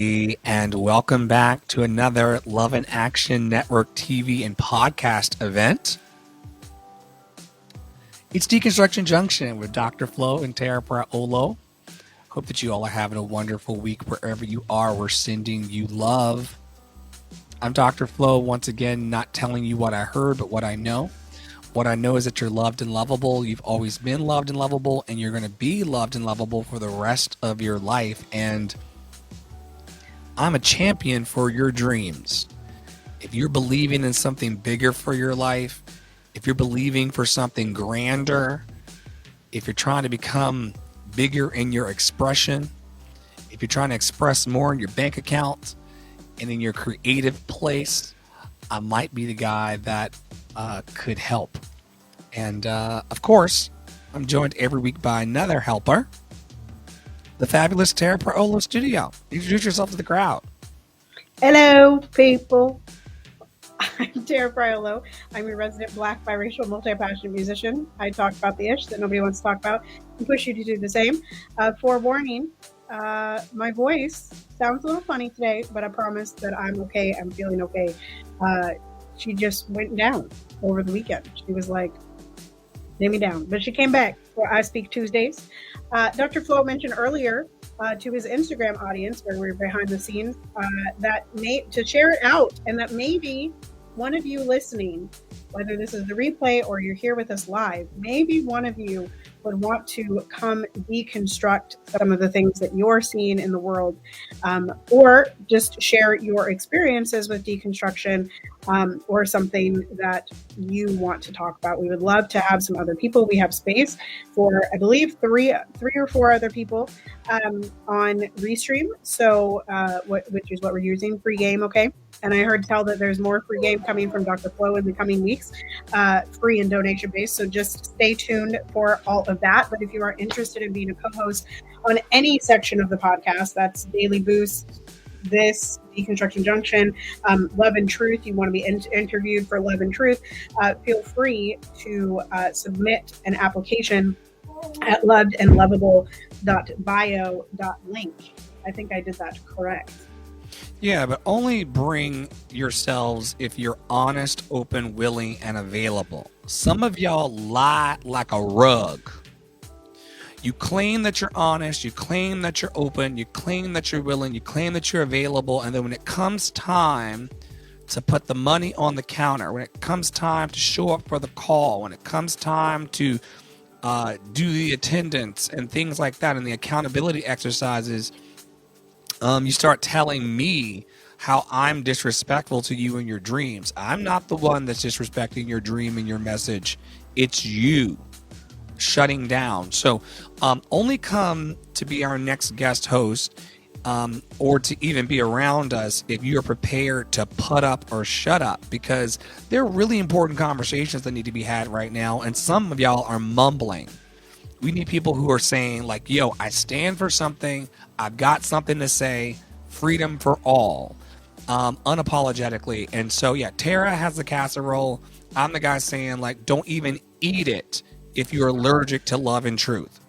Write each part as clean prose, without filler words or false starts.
And welcome back to another Love and Action Network TV and podcast event. It's Deconstruction Junction with Dr. Flo and Tara Praolo. Hope that you all are having a wonderful week wherever you are. We're sending you love. I'm Dr. Flo, once again, not telling you what I heard, but what I know. What I know is that you're loved and lovable. You've always been loved and lovable, and you're going to be loved and lovable for the rest of your life. And I'm a champion for your dreams. If you're believing in something bigger for your life, if you're believing for something grander, if you're trying to become bigger in your expression, if you're trying to express more in your bank account and in your creative place, I might be the guy that could help. And of course, I'm joined every week by another helper, the fabulous Tara Praolo Studio. Introduce yourself to the crowd. Hello, people. I'm Tara Praolo. I'm a resident Black, biracial, multi-passionate musician. I talk about the ish that nobody wants to talk about and push you to do the same. Forewarning, my voice sounds a little funny today, but I promise that I'm okay. I'm feeling okay. She just went down over the weekend. She was like, lay me down. But she came back for I Speak Tuesdays. Dr. Flo mentioned earlier to his Instagram audience, where we're behind the scenes, to share it out, and that maybe one of you listening, whether this is the replay or you're here with us live, maybe one of you would want to come deconstruct some of the things that you're seeing in the world, or just share your experiences with deconstruction, or something that you want to talk about. We would love to have some other people. We have space for, I believe, three or four other people on Restream. So, which is what we're using, free game, okay? And I heard tell that there's more free game coming from Dr. Flo in the coming weeks, free and donation based. So just stay tuned for all of that. But if you are interested in being a co-host on any section of the podcast, that's Daily Boost, this, Deconstruction Junction, Love and Truth, you want to be interviewed for Love and Truth, feel free to submit an application at lovedandlovable.bio.link. I think I did that correct. Yeah, but only bring yourselves if you're honest, open, willing, and available. Some of y'all lie like a rug. You claim that you're honest, you claim that you're open, you claim that you're willing, you claim that you're available, and then when it comes time to put the money on the counter, when it comes time to show up for the call, when it comes time to do the attendance and things like that and the accountability exercises, you start telling me how I'm disrespectful to you and your dreams. I'm not the one that's disrespecting your dream and your message. It's you shutting down. So only come to be our next guest host or to even be around us if you're prepared to put up or shut up, because there are really important conversations that need to be had right now, and some of y'all are mumbling. We need people who are saying, like, yo, I stand for something. I've got something to say. Freedom for all, unapologetically. And so, yeah, Tara has the casserole. I'm the guy saying, like, don't even eat it if you're allergic to love and truth.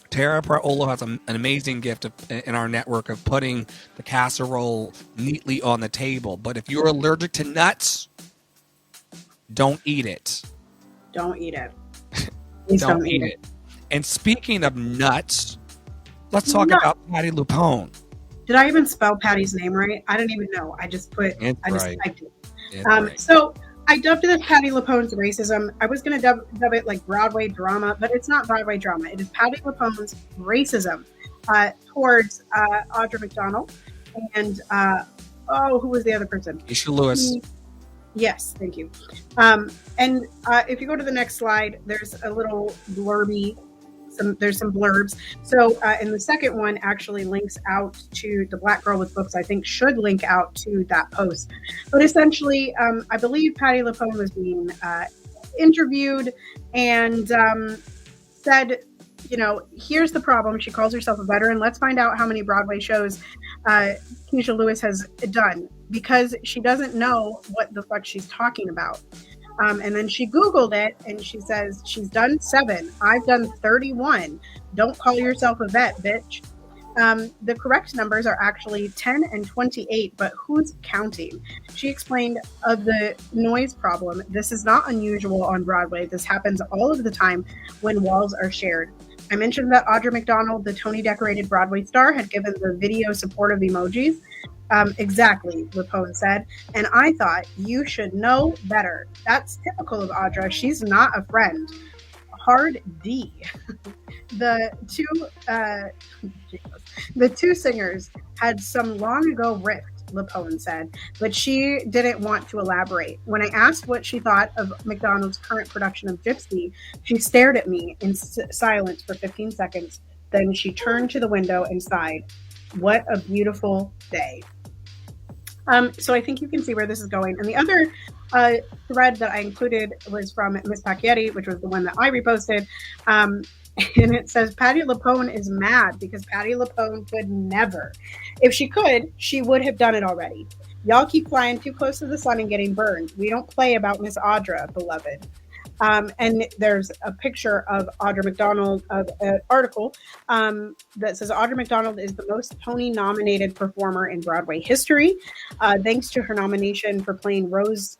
Tara Praolo has an amazing gift in our network of putting the casserole neatly on the table. But if you're allergic to nuts, don't eat it. Don't eat it. Don't eat it. And speaking of nuts, let's talk about Patti LuPone. Did I even spell Patty's name right? I don't even know. I just typed it. So I dubbed this Patti LuPone's racism. I was going to dub it like Broadway drama, but it's not Broadway drama. It is Patti LuPone's racism towards Audra McDonald and who was the other person? Keisha Lewis. Yes, thank you. And if you go to the next slide, there's a little blurby. There's some blurbs. So and the second one actually links out to the Black Girl with Books. I think should link out to that post. But essentially, I believe Patti LuPone was being interviewed and said, you know, here's the problem. She calls herself a veteran. Let's find out how many Broadway shows Keisha Lewis has done, because she doesn't know what the fuck she's talking about. And then she Googled it and she says she's done 7. I've done 31. Don't call yourself a vet, bitch. The correct numbers are actually 10 and 28, but who's counting? She explained of the noise problem. This is not unusual on Broadway. This happens all of the time when walls are shared. I mentioned that Audra McDonald, the Tony-decorated Broadway star, had given the video supportive emojis. Exactly, Rapone said. And I thought, you should know better. That's typical of Audra. She's not a friend. Hard D. The two singers had some long ago rift, Lapone said, but she didn't want to elaborate. When I asked what she thought of McDonald's current production of Gypsy, she stared at me in silence for 15 seconds. Then she turned to the window and sighed. What a beautiful day. So I think you can see where this is going. And the other thread that I included was from Miss Pacchietti, which was the one that I reposted. And it says, Patti LuPone is mad because Patti LuPone could never. If she could, she would have done it already. Y'all keep flying too close to the sun and getting burned. We don't play about Miss Audra, beloved. And there's a picture of Audra McDonald, of an article that says Audra McDonald is the most Tony-nominated performer in Broadway history, thanks to her nomination for playing Rose,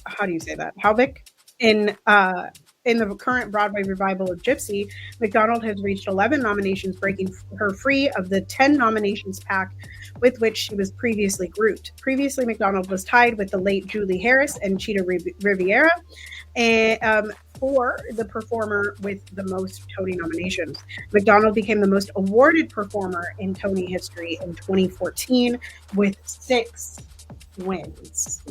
how do you say that, Halvick, in the current Broadway revival of Gypsy. McDonald has reached 11 nominations, breaking her free of the 10 nominations pack with which she was previously grouped. Previously, McDonald was tied with the late Julie Harris and Chita Riviera, and for the performer with the most Tony nominations. McDonald became the most awarded performer in Tony history in 2014 with 6 wins.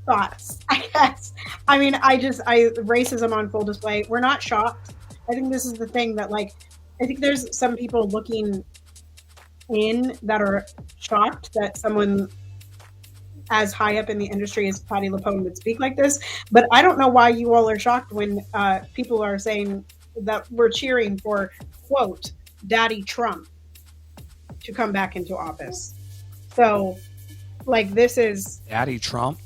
Thoughts, I guess. I mean, racism on full display. We're not shocked. I think this is the thing that, like, I think there's some people looking in that are shocked that someone as high up in the industry as Patti LuPone would speak like this. But I don't know why you all are shocked when people are saying that we're cheering for, quote, Daddy Trump to come back into office. So, like, this is... Daddy Trump?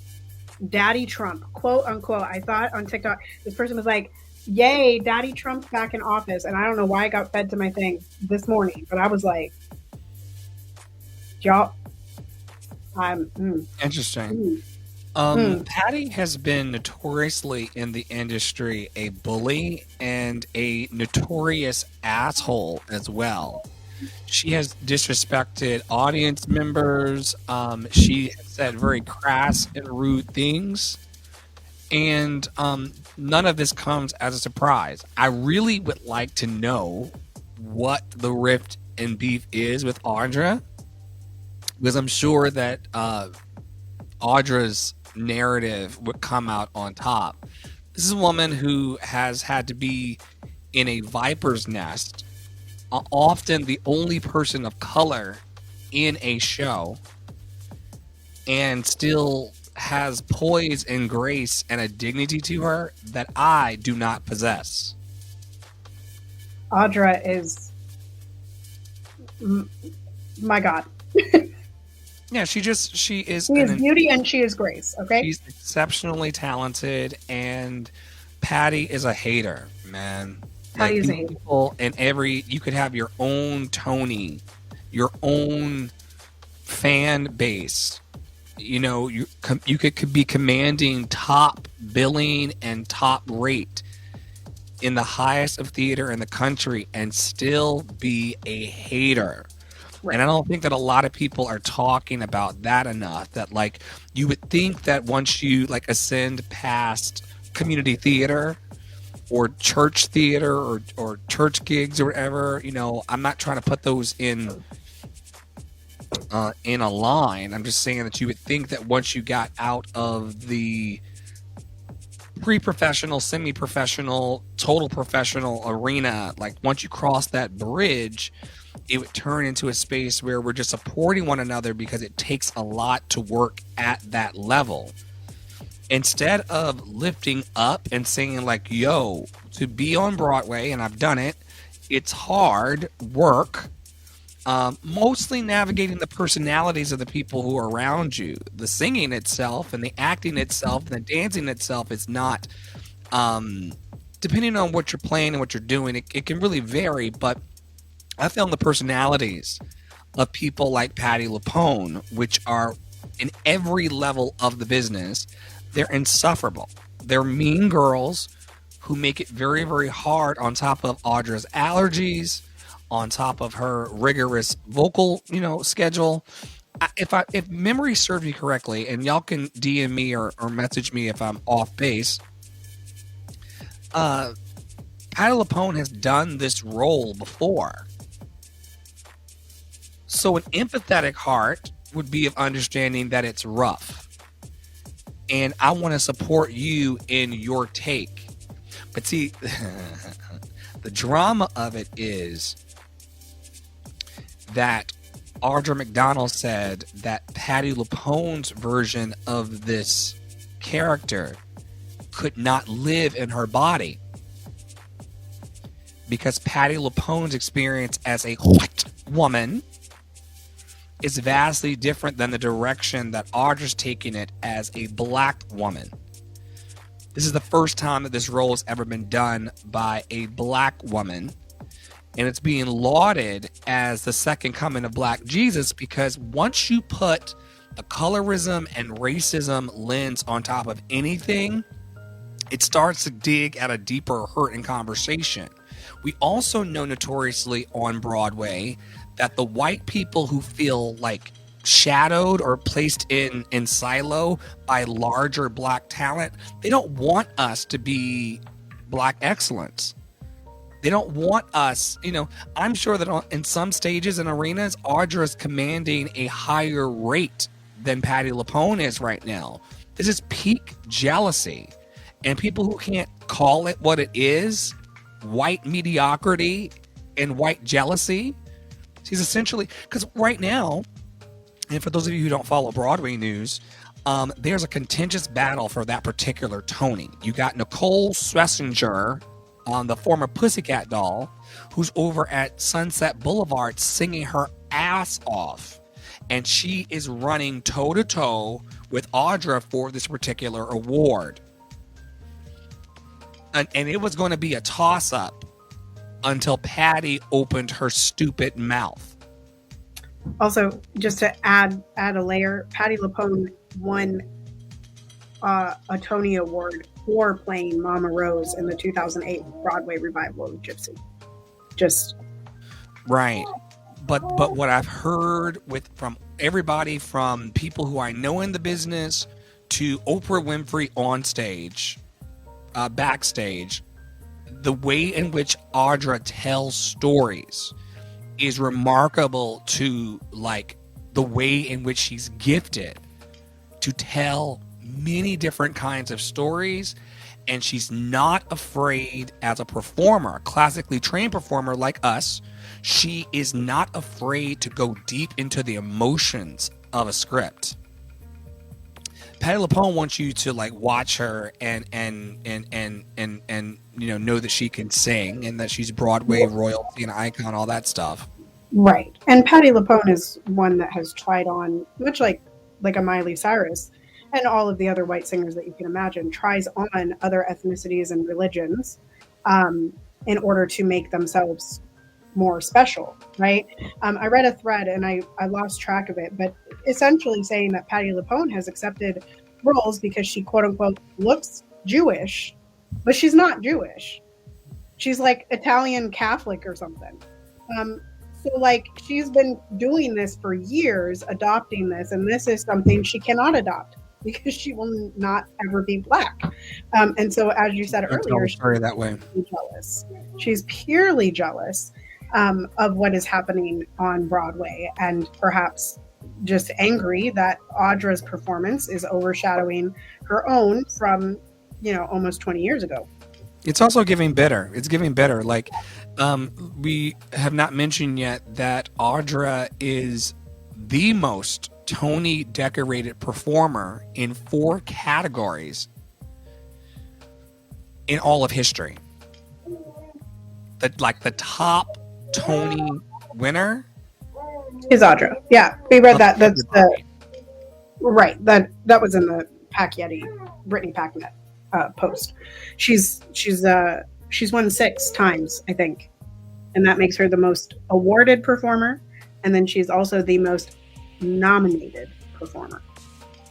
Daddy Trump, quote unquote. I thought on TikTok, this person was like, yay, Daddy Trump's back in office. And I don't know why I got fed to my thing this morning, but I was like, y'all... Interesting. Patti has been notoriously in the industry a bully and a notorious asshole as well. She has disrespected audience members. She has said very crass and rude things. And none of this comes as a surprise. I really would like to know what the rift and beef is with Audra, because I'm sure that Audra's narrative would come out on top. This is a woman who has had to be in a viper's nest, often the only person of color in a show, and still has poise and grace and a dignity to her that I do not possess. Audra is... my God. Yeah, she is beauty and she is grace, okay? She's exceptionally talented, and Patti is a hater, man. Patti is a hater. You could have your own Tony, your own fan base. You know, you could be commanding top billing and top rate in the highest of theater in the country and still be a hater. Right. And I don't think that a lot of people are talking about that enough, that, like, you would think that once you, like, ascend past community theater or church theater or church gigs or whatever, you know, I'm not trying to put those in a line. I'm just saying that you would think that once you got out of the pre-professional, semi-professional, total professional arena, like, once you cross that bridge, it would turn into a space where we're just supporting one another because it takes a lot to work at that level. Instead of lifting up and saying, like, yo, to be on Broadway, and I've done it, it's hard work, mostly navigating the personalities of the people who are around you. The singing itself and the acting itself and the dancing itself is not depending on what you're playing and what you're doing, it can really vary. But I found the personalities of people like Patti LuPone, which are in every level of the business, they're insufferable. They're mean girls who make it very, very hard on top of Audra's allergies, on top of her rigorous vocal, schedule. If memory serves me correctly, and y'all can DM me or message me if I'm off base, Patti LuPone has done this role before. So an empathetic heart would be of understanding that it's rough. And I want to support you in your take. But see, the drama of it is that Audra McDonald said that Patti LuPone's version of this character could not live in her body because Patti LuPone's experience as a white woman is vastly different than the direction that Audra's taking it as a black woman. This is the first time that this role has ever been done by a black woman, and it's being lauded as the second coming of Black Jesus, because once you put a colorism and racism lens on top of anything, it starts to dig at a deeper hurt and conversation. We also know notoriously on Broadway that the white people who feel like shadowed or placed in silo by larger black talent, they don't want us to be black excellence. They don't want us, I'm sure that in some stages and arenas, Audra is commanding a higher rate than Patti LuPone is right now. This is peak jealousy. And people who can't call it what it is, white mediocrity and white jealousy, she's essentially, because right now, and for those of you who don't follow Broadway news, there's a contentious battle for that particular Tony. You got Nicole Scherzinger, the former Pussycat Doll, who's over at Sunset Boulevard singing her ass off. And she is running toe-to-toe with Audra for this particular award. And it was going to be a toss-up until Patti opened her stupid mouth. Also, just to add a layer, Patti LuPone won a Tony Award for playing Mama Rose in the 2008 Broadway revival of Gypsy. Just right, but what I've heard from everybody, from people who I know in the business to Oprah Winfrey on stage, backstage, the way in which Audra tells stories is remarkable, to like the way in which she's gifted to tell many different kinds of stories, and she's not afraid as a performer, a classically trained performer like us. She is not afraid to go deep into the emotions of a script. Patti LuPone wants you to like watch her and know that she can sing and that she's Broadway royalty and icon, all that stuff. Right. And Patti LuPone is one that has tried on, much like a Miley Cyrus and all of the other white singers that you can imagine, tries on other ethnicities and religions in order to make themselves more special, right? I read a thread and I lost track of it, but essentially saying that Patti LuPone has accepted roles because she quote unquote looks Jewish, but she's not Jewish. She's like Italian Catholic or something. So like she's been doing this for years, adopting this, and this is something she cannot adopt because she will not ever be black. And so, as you said earlier, she's that way. Jealous. She's purely jealous of what is happening on Broadway, and perhaps just angry that Audra's performance is overshadowing her own from, almost 20 years ago. It's also giving better. It's giving better. Like, we have not mentioned yet that Audra is the most Tony decorated performer in 4 categories in all of history. The top Tony winner is Audra. Yeah, we read that. That's right. That was in the Pac Yeti Brittany Packnett post. She's She's won 6 times, I think. And that makes her the most awarded performer. And then she's also the most nominated performer.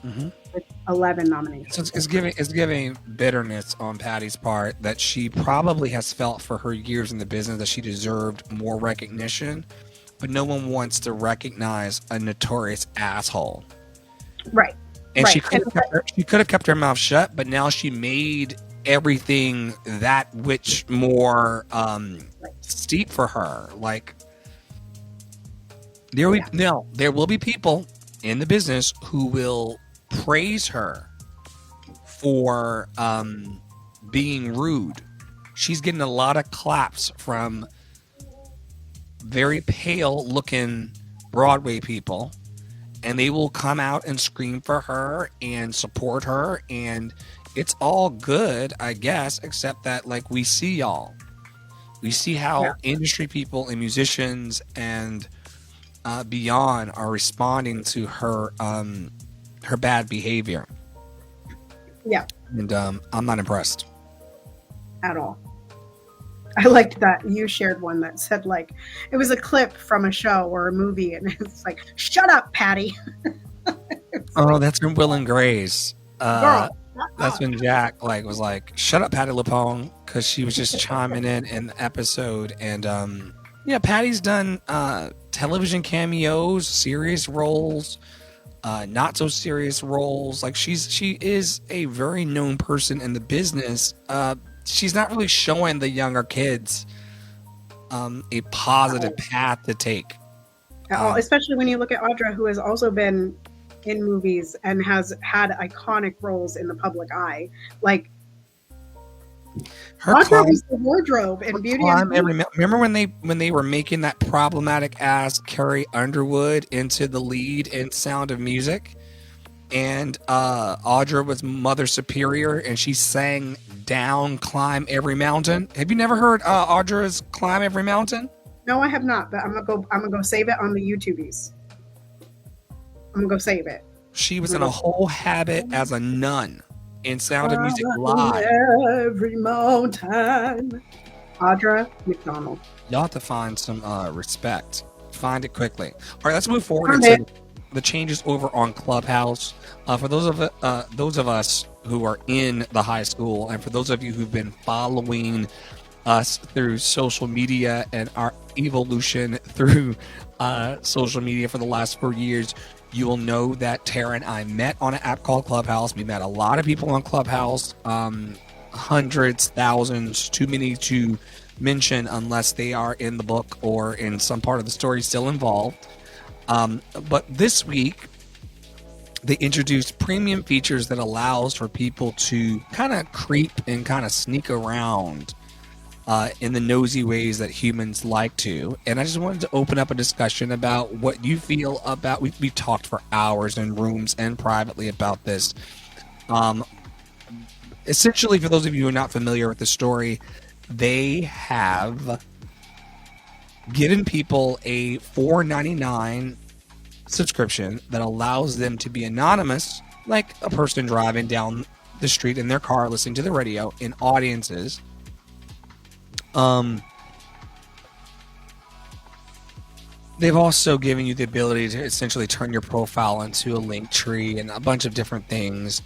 With 11 nominations. So it's giving bitterness on Patty's part that she probably has felt for her years in the business that she deserved more recognition, but no one wants to recognize a notorious asshole. Right. And she could have kept her mouth shut, but now she made everything that which more steep for her. Like there will be people in the business who will praise her for being rude. She's getting a lot of claps from very pale looking Broadway people, and they will come out and scream for her and support her, and it's all good, I guess, except that like we see y'all. We see how industry people and musicians and beyond are responding to her her bad behavior. Yeah. And I'm not impressed. At all. I liked that you shared one that said like it was a clip from a show or a movie and it's like, shut up, Patty. That's from Will and Grace. Girl, that's when Jack was like, shut up, Patty LuPone, because she was just chiming in the episode. And Patty's done television cameos, serious roles, not so serious roles. Like she is a very known person in the business. She's not really showing the younger kids a positive path to take. Especially when you look at Audra, who has also been in movies and has had iconic roles in the public eye. Like her Audra was the wardrobe in Beauty and the Beast. Remember when they were making that problematic ass Carrie Underwood into the lead in Sound of Music, and Audra was Mother Superior, and she sang "Down, Climb Every Mountain." Have you never heard Audra's "Climb Every Mountain"? No, I have not, but I'm gonna go save it on the YouTubies. I'm gonna go save it. She was in a whole habit as a nun in Sound of Music Live. Every mountain. Audra McDonald. Y'all have to find some respect. Find it quickly. All right, let's move forward into the changes over on Clubhouse. For those of us who are in the high school, and for those of you who've been following us through social media and our evolution through social media for the last 4 years, you will know that Tara and I met on an app called Clubhouse. We met a lot of people on Clubhouse, hundreds, thousands, too many to mention unless they are in the book or in some part of the story still involved. But this week, they introduced premium features that allows for people to kind of creep and kind of sneak around in the nosy ways that humans like to. And I just wanted to open up a discussion about what you feel about. We've talked for hours in rooms and privately about this. Essentially, for those of you who are not familiar with the story, they have given people a $4.99 subscription that allows them to be anonymous, like a person driving down the street in their car listening to the radio, in audiences. They've also given you the ability to essentially turn your profile into a link tree and a bunch of different things.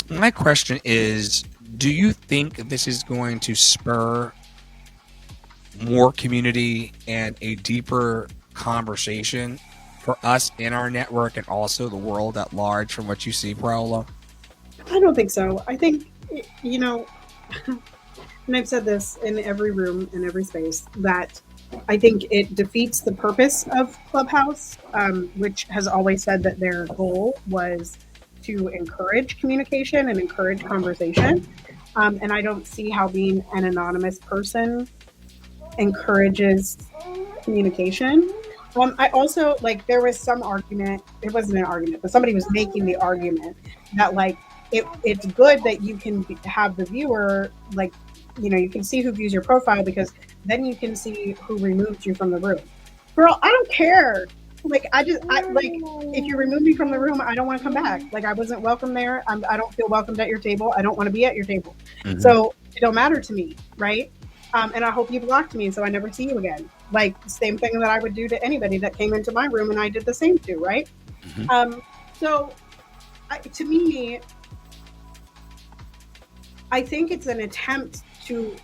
My question is, do you think this is going to spur more community and a deeper conversation for us in our network and also the world at large from what you see, Paola? I don't think so. I think, and I've said this in every room, in every space, that I think it defeats the purpose of Clubhouse, which has always said that their goal was to encourage communication and encourage conversation. And I don't see how being an anonymous person encourages communication. I also, there was some argument, it wasn't an argument, but somebody was making the argument that, it's good that you can have the viewer, you can see who views your profile because then you can see who removed you from the room. Girl, I don't care. If you remove me from the room, I don't want to come back. I wasn't welcome there. I don't feel welcomed at your table. I don't want to be at your table. Mm-hmm. So it don't matter to me, right? And I hope you blocked me so I never see you again. Like the same thing that I would do to anybody that came into my room, and I did the same to, right? So to me, I think it's an attempt to,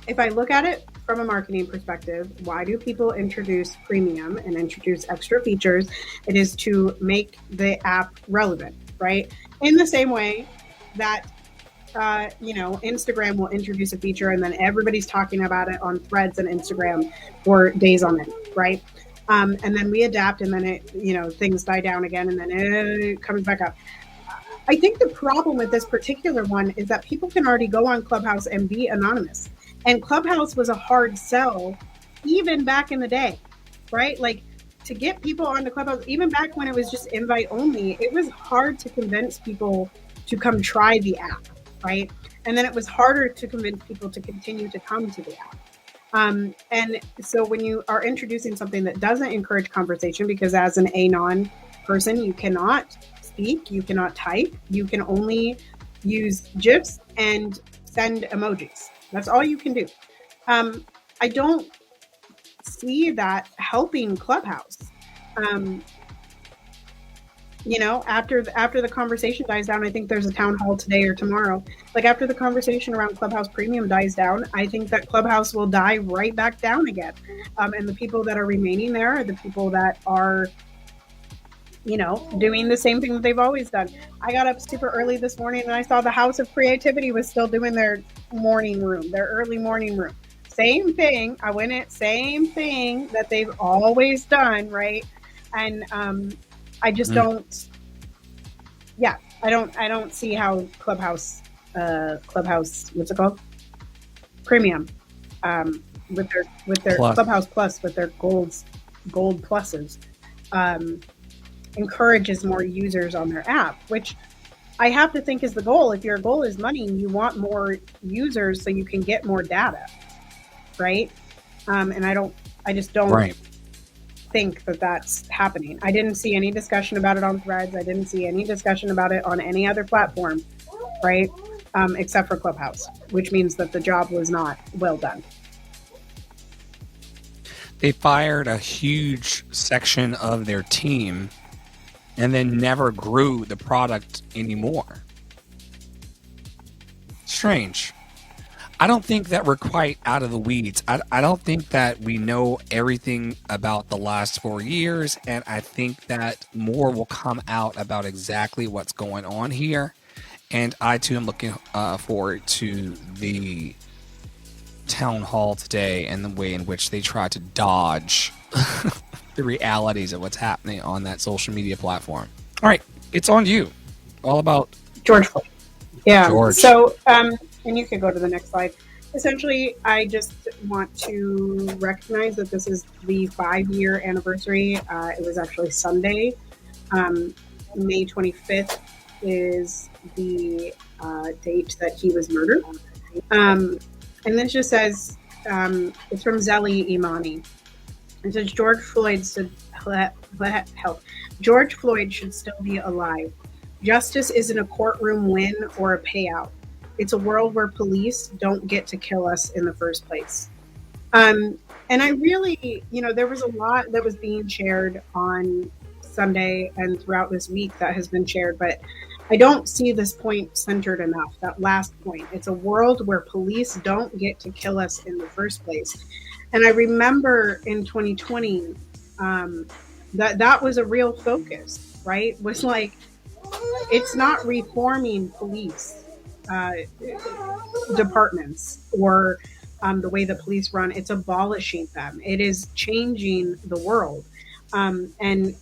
if I look at it from a marketing perspective, why do people introduce premium and introduce extra features? It is to make the app relevant, right? In the same way that Instagram will introduce a feature and then everybody's talking about it on Threads and Instagram for days on end, right? And then we adapt, and then it, things die down again, and then it comes back up. I think the problem with this particular one is that people can already go on Clubhouse and be anonymous. And Clubhouse was a hard sell even back in the day, right? Like to get people onto Clubhouse, even back when it was just invite only, it was hard to convince people to come try the app, right? And then it was harder to convince people to continue to come to the app. And so when you are introducing something that doesn't encourage conversation, because as an anon person, you cannot speak, you cannot type, you can only use GIFs and send emojis. That's all you can do. I don't see that helping Clubhouse. After the conversation dies down, I think there's a town hall today or tomorrow. Like after the conversation around Clubhouse Premium dies down, I think that Clubhouse will die right back down again. And the people that are remaining there are the people that are, doing the same thing that they've always done. I got up super early this morning and I saw the House of Creativity was still doing their morning room, their early morning room. Same thing. I went in, same thing that they've always done, right? And I just don't. Yeah, I don't see how Clubhouse, what's it called? Premium, with their Plus. Clubhouse Plus with their gold pluses, encourages more users on their app, which I have to think is the goal. If your goal is money, you want more users so you can get more data, right? And I just don't. Right. Think that that's happening. I didn't see any discussion about it on Threads. I didn't see any discussion about it on any other platform, right? Except for Clubhouse, which means that the job was not well done. They fired a huge section of their team and then never grew the product anymore. Strange. I don't think that we're quite out of the weeds. I don't think that we know everything about the last 4 years, and I think that more will come out about exactly what's going on here. And I, too, am looking forward to the town hall today and the way in which they try to dodge the realities of what's happening on that social media platform. All right, it's on you. All about George Floyd. Yeah. George. So, and you can go to the next slide. Essentially, I just want to recognize that this is the 5-year anniversary. It was actually Sunday. May 25th is the date that he was murdered. And this just says, it's from Zelly Imani. It says, George Floyd should still be alive. Justice isn't a courtroom win or a payout. It's a world where police don't get to kill us in the first place. And I really, there was a lot that was being shared on Sunday and throughout this week that has been shared, but I don't see this point centered enough, that last point. It's a world where police don't get to kill us in the first place. And I remember in 2020, that was a real focus, right? Was like, it's not reforming police departments or the way the police run. It's abolishing them. It is changing the world. And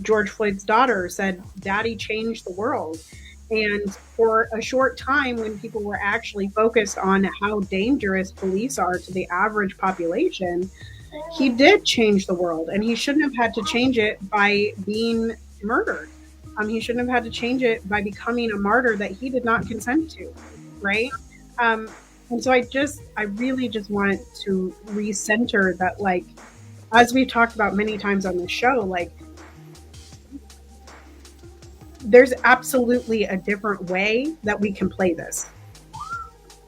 George Floyd's daughter said, Daddy changed the world. And for a short time, when people were actually focused on how dangerous police are to the average population, he did change the world, and he shouldn't have had to change it by being murdered. He shouldn't have had to change it by becoming a martyr that he did not consent to, right? And so I really just want to recenter that, like, as we've talked about many times on this show, like, there's absolutely a different way that we can play this.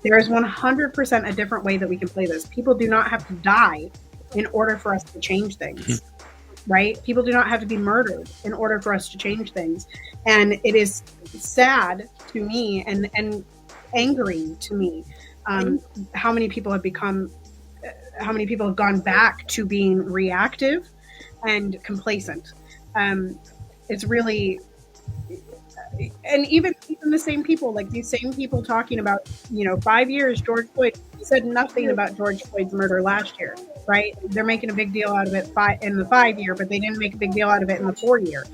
There is 100% a different way that we can play this. People do not have to die in order for us to change things, right? People do not have to be murdered in order for us to change things. And it is sad to me and angering to me how many people have gone back to being reactive and complacent. It's really, and even the same people, like these same people talking about, 5 years, George Floyd said nothing about George Floyd's murder last year, right? They're making a big deal out of it in the 5 year, but they didn't make a big deal out of it in the 4 year.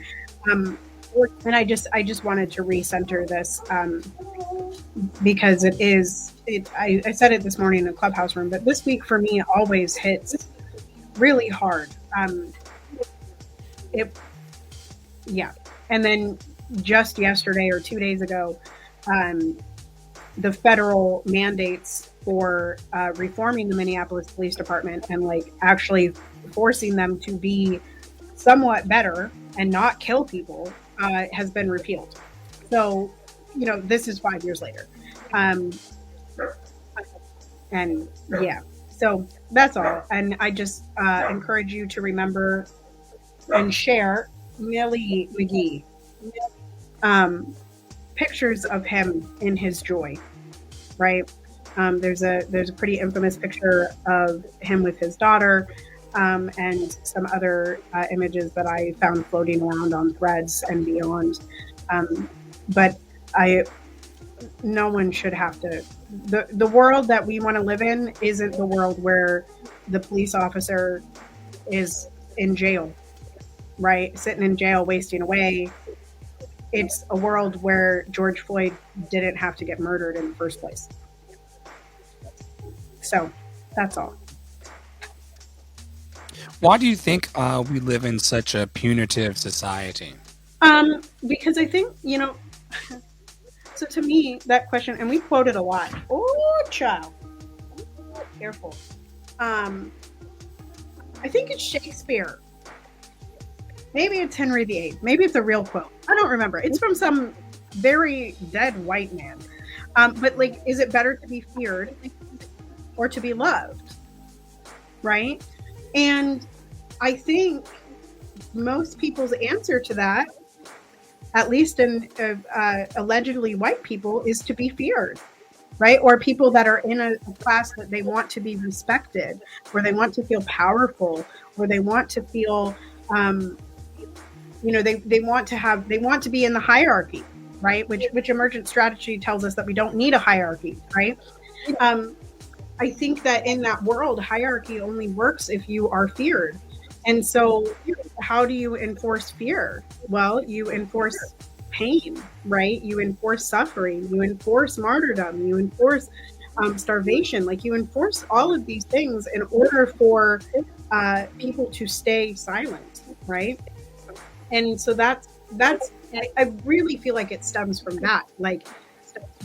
And I just wanted to recenter this because I said it this morning in the clubhouse room, but this week for me, it always hits really hard. And then just yesterday or 2 days ago, the federal mandates for reforming the Minneapolis Police Department and like actually forcing them to be somewhat better and not kill people has been repealed. So, this is 5 years later. And yeah, so that's all. And I just encourage you to remember and share Millie McGee. Pictures of him in his joy, right? There's a pretty infamous picture of him with his daughter, and some other images that I found floating around on threads and beyond. But no one should have to. The world that we want to live in isn't the world where the police officer is in jail, right? Sitting in jail, wasting away. It's a world where George Floyd didn't have to get murdered in the first place. So that's all. Why do you think we live in such a punitive society? Because I think, so to me, that question, and we quote it a lot. Oh, child. Careful. I think it's Shakespeare. Maybe it's Henry VIII. Maybe it's a real quote. I don't remember. It's from some very dead white man. But like, is it better to be feared or to be loved? Right? And I think most people's answer to that, at least in allegedly white people, is to be feared, right? Or people that are in a class that they want to be respected, or they want to feel powerful, or they want to feel, they want to be in the hierarchy, right? Which emergent strategy tells us that we don't need a hierarchy, right? I think that in that world, hierarchy only works if you are feared. And so how do you enforce fear? Well, you enforce pain, right? You enforce suffering, you enforce martyrdom, you enforce starvation. Like, you enforce all of these things in order for people to stay silent, right? And so that's I really feel like it stems from that, like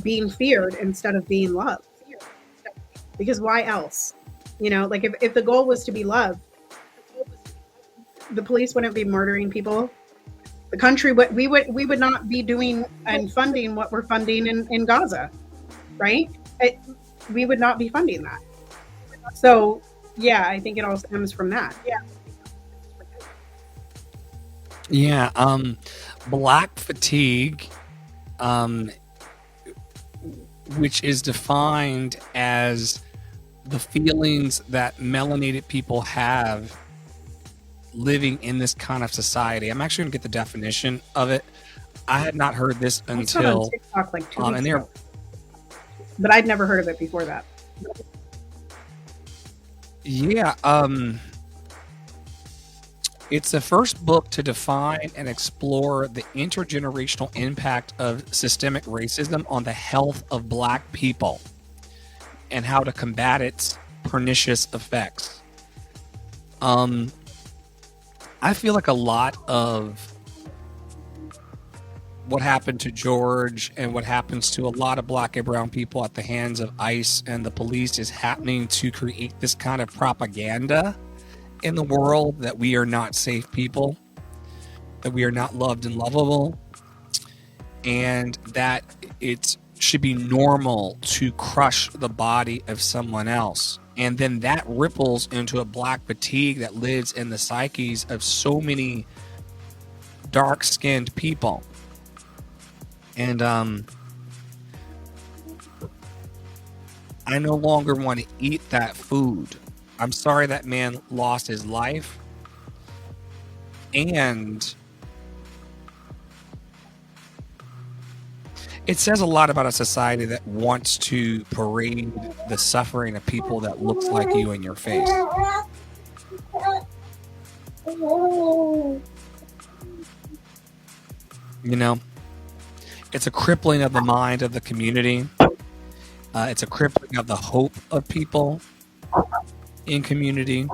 being feared instead of being loved. Because why else? Like if the goal was to be loved, the police wouldn't be murdering people. The country we would not be doing and funding what we're funding in Gaza, right? We would not be funding that. So yeah, I think it all stems from that. Yeah. Black fatigue, which is defined as the feelings that melanated people have living in this kind of society. I'm actually going to get the definition of it. I had not heard this until on TikTok like 2 weeks ago. But I'd never heard of it before that. Yeah, it's the first book to define and explore the intergenerational impact of systemic racism on the health of Black people and how to combat its pernicious effects. I feel like a lot of what happened to George and what happens to a lot of Black and brown people at the hands of ICE and the police is happening to create this kind of propaganda in the world that we are not safe people, that we are not loved and lovable. and that it should be normal to crush the body of someone else. And then that ripples into a black fatigue that lives in the psyches of so many dark-skinned people. And I no longer want to eat that food. I'm sorry that man lost his life. And it says a lot about a society that wants to parade the suffering of people that looks like you in your face. You know, it's a crippling of the mind of the community. It's a crippling of the hope of people in community.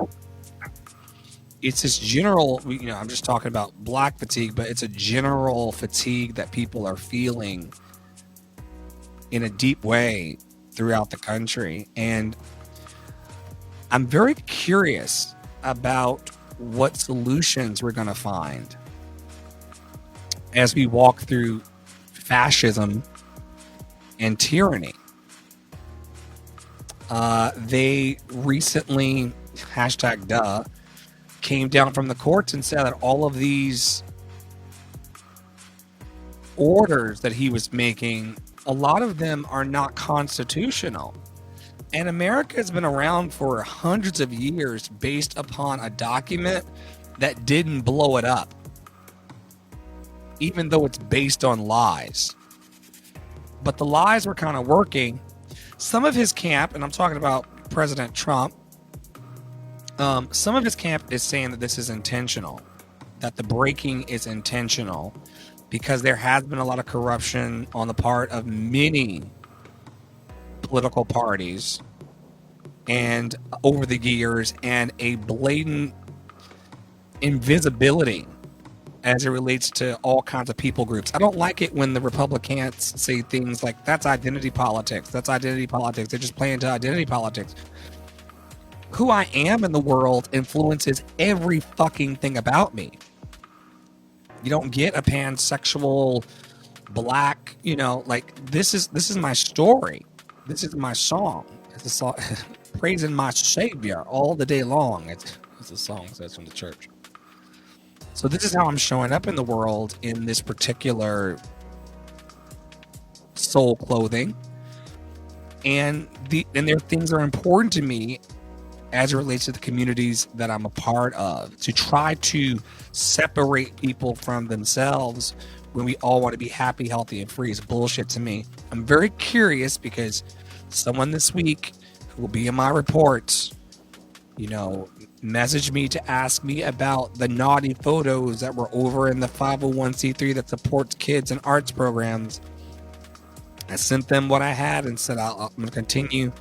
It's this general, I'm just talking about black fatigue, but it's a general fatigue that people are feeling in a deep way throughout the country. And I'm very curious about what solutions we're going to find as we walk through fascism and tyranny. They recently, #duh, came down from the courts and said that all of these orders that he was making, a lot of them are not constitutional. And America has been around for hundreds of years based upon a document that didn't blow it up, even though it's based on lies. But the lies were kind of working. Some of his camp, and I'm talking about President Trump, some of his camp is saying that this is intentional, that the breaking is intentional, because there has been a lot of corruption on the part of many political parties and over the years, and a blatant invisibility as it relates to all kinds of people groups. I don't like it when the Republicans say things like, that's identity politics. That's identity politics. They're just playing to identity politics. Who I am in the world influences every fucking thing about me. You don't get a pansexual black, this is my story. This is my song. It's a song praising my Savior all the day long. It's a song that's from the church. So this is how I'm showing up in the world in this particular soul clothing. And their things are important to me as it relates to the communities that I'm a part of, to try to separate people from themselves when we all want to be happy, healthy, and free is bullshit to me. I'm very curious because someone this week who will be in my reports, messaged me to ask me about the naughty photos that were over in the 501c3 that supports kids and arts programs. I sent them what I had and said, I'm going to continue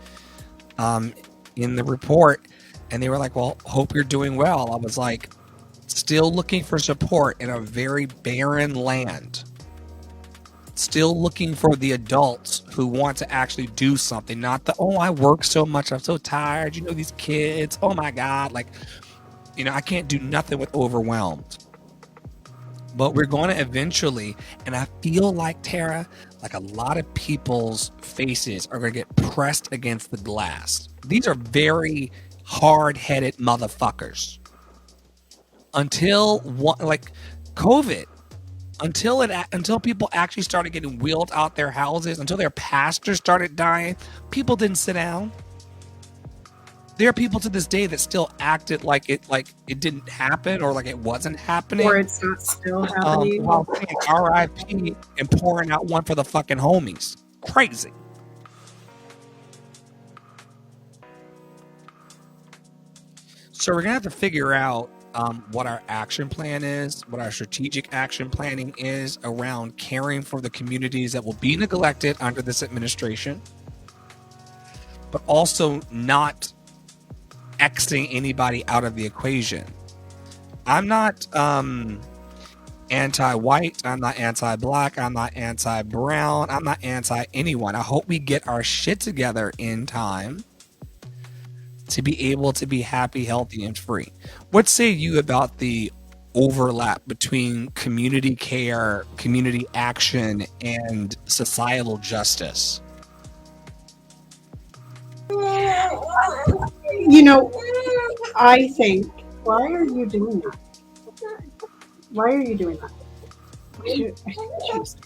in the report. And they were like, well, hope you're doing well. I was like, still looking for support in a very barren land. Still looking for the adults who want to actually do something. Not the, I work so much, I'm so tired. These kids, oh my God. I can't do nothing with overwhelmed. But we're going to eventually, and I feel like, Tara, like a lot of people's faces are going to get pressed against the glass. These are very hard-headed motherfuckers. Until COVID, until people actually started getting wheeled out their houses, until their pastors started dying, people didn't sit down. There are people to this day that still acted like it didn't happen, or like it wasn't happening, or it's not still happening, while saying RIP and pouring out one for the fucking homies. Crazy. So we're gonna have to figure out what our action plan is, what our strategic action planning is around caring for the communities that will be neglected under this administration, but also not Xing anybody out of the equation. I'm not anti-white, I'm not anti-black, I'm not anti-brown, I'm not anti-anyone. I hope we get our shit together in time to be able to be happy, healthy, and free. What say you about the overlap between community care, community action, and societal justice? You know, I think, why are you doing that? Why are you doing that? Jeez.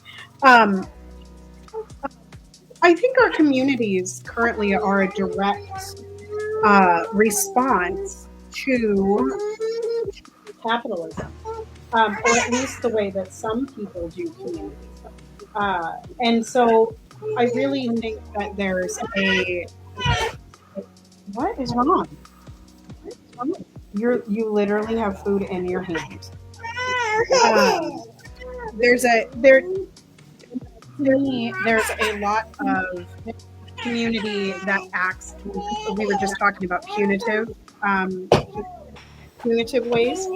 I think our communities currently are a direct response to capitalism, or at least the way that some people do communities. And so I really think that there's a, what is wrong? You literally have food in your hands. There's a lot of community that acts. We were just talking about punitive ways,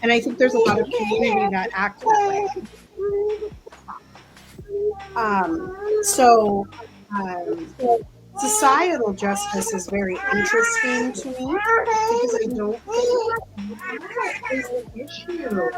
and I think there's a lot of community that act that way. Societal justice is very interesting to me because I don't think that is an issue.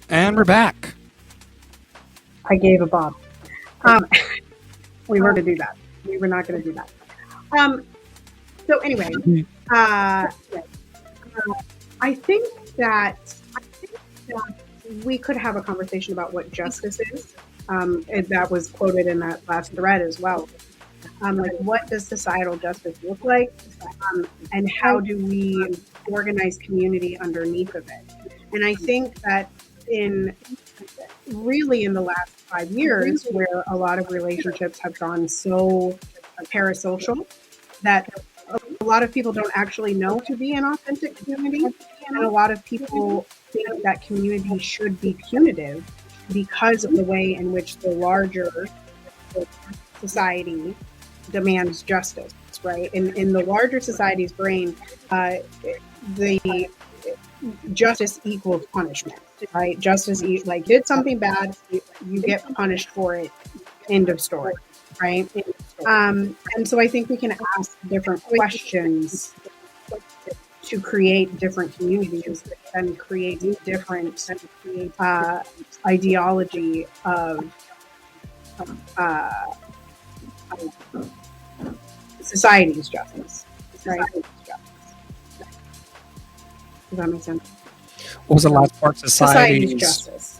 And we're back. I gave a bob. We were to do that. We were not going to do that. So anyway, I think that we could have a conversation about what justice is. And that was quoted in that last thread as well. Like, what does societal justice look like? And how do we organize community underneath of it? And I think that in the last 5 years, where a lot of relationships have gone so parasocial that a lot of people don't actually know to be an authentic community, and a lot of people think that community should be punitive because of the way in which the larger society demands justice, right? In the larger society's brain, the justice equals punishment, right? Justice, like, did something bad, you get punished for it, end of story, right? And so I think we can ask different questions to create different communities and create different ideology of society's justice, right? Does that make sense? What was the last part? Society's justice.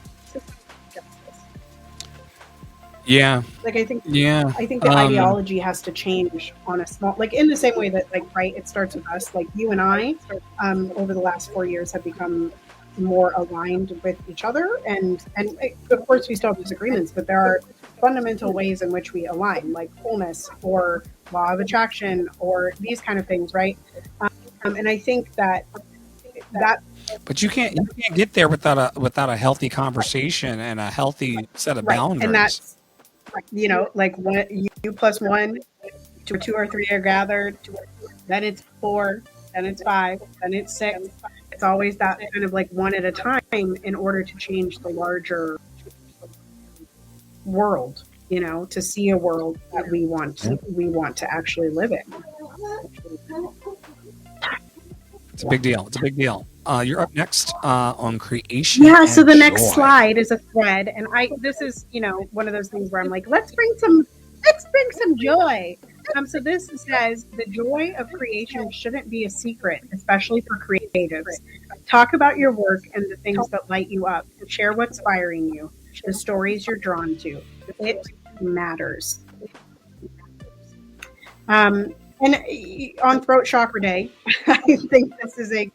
Yeah. Like, I think Yeah. the ideology has to change on a small, like, in the same way that, like, right, it starts with us. Like, you and I, over the last 4 years, have become more aligned with each other, and of course we still have disagreements, but there are fundamental ways in which we align, like wholeness or law of attraction or these kind of things, right? And I think that But you can't get there without a healthy conversation and a healthy set of right, boundaries. and that's, you know, like, what you plus one, two or three are gathered, then it's 4, then it's 5, then it's 6. It's always that kind of like one at a time in order to change the larger world, you know, to see a world that we want to actually live in. It's a big deal. It's a big deal. You're up next on creation. Yeah, so the and next joy. slide is a thread, and this is, you know, one of those things where I'm like, let's bring some joy. So this says the joy of creation shouldn't be a secret, especially for creatives. Talk about your work and the things that light you up. Share what's inspiring you, the stories you're drawn to. It matters. And on Throat Chakra Day, I think this is a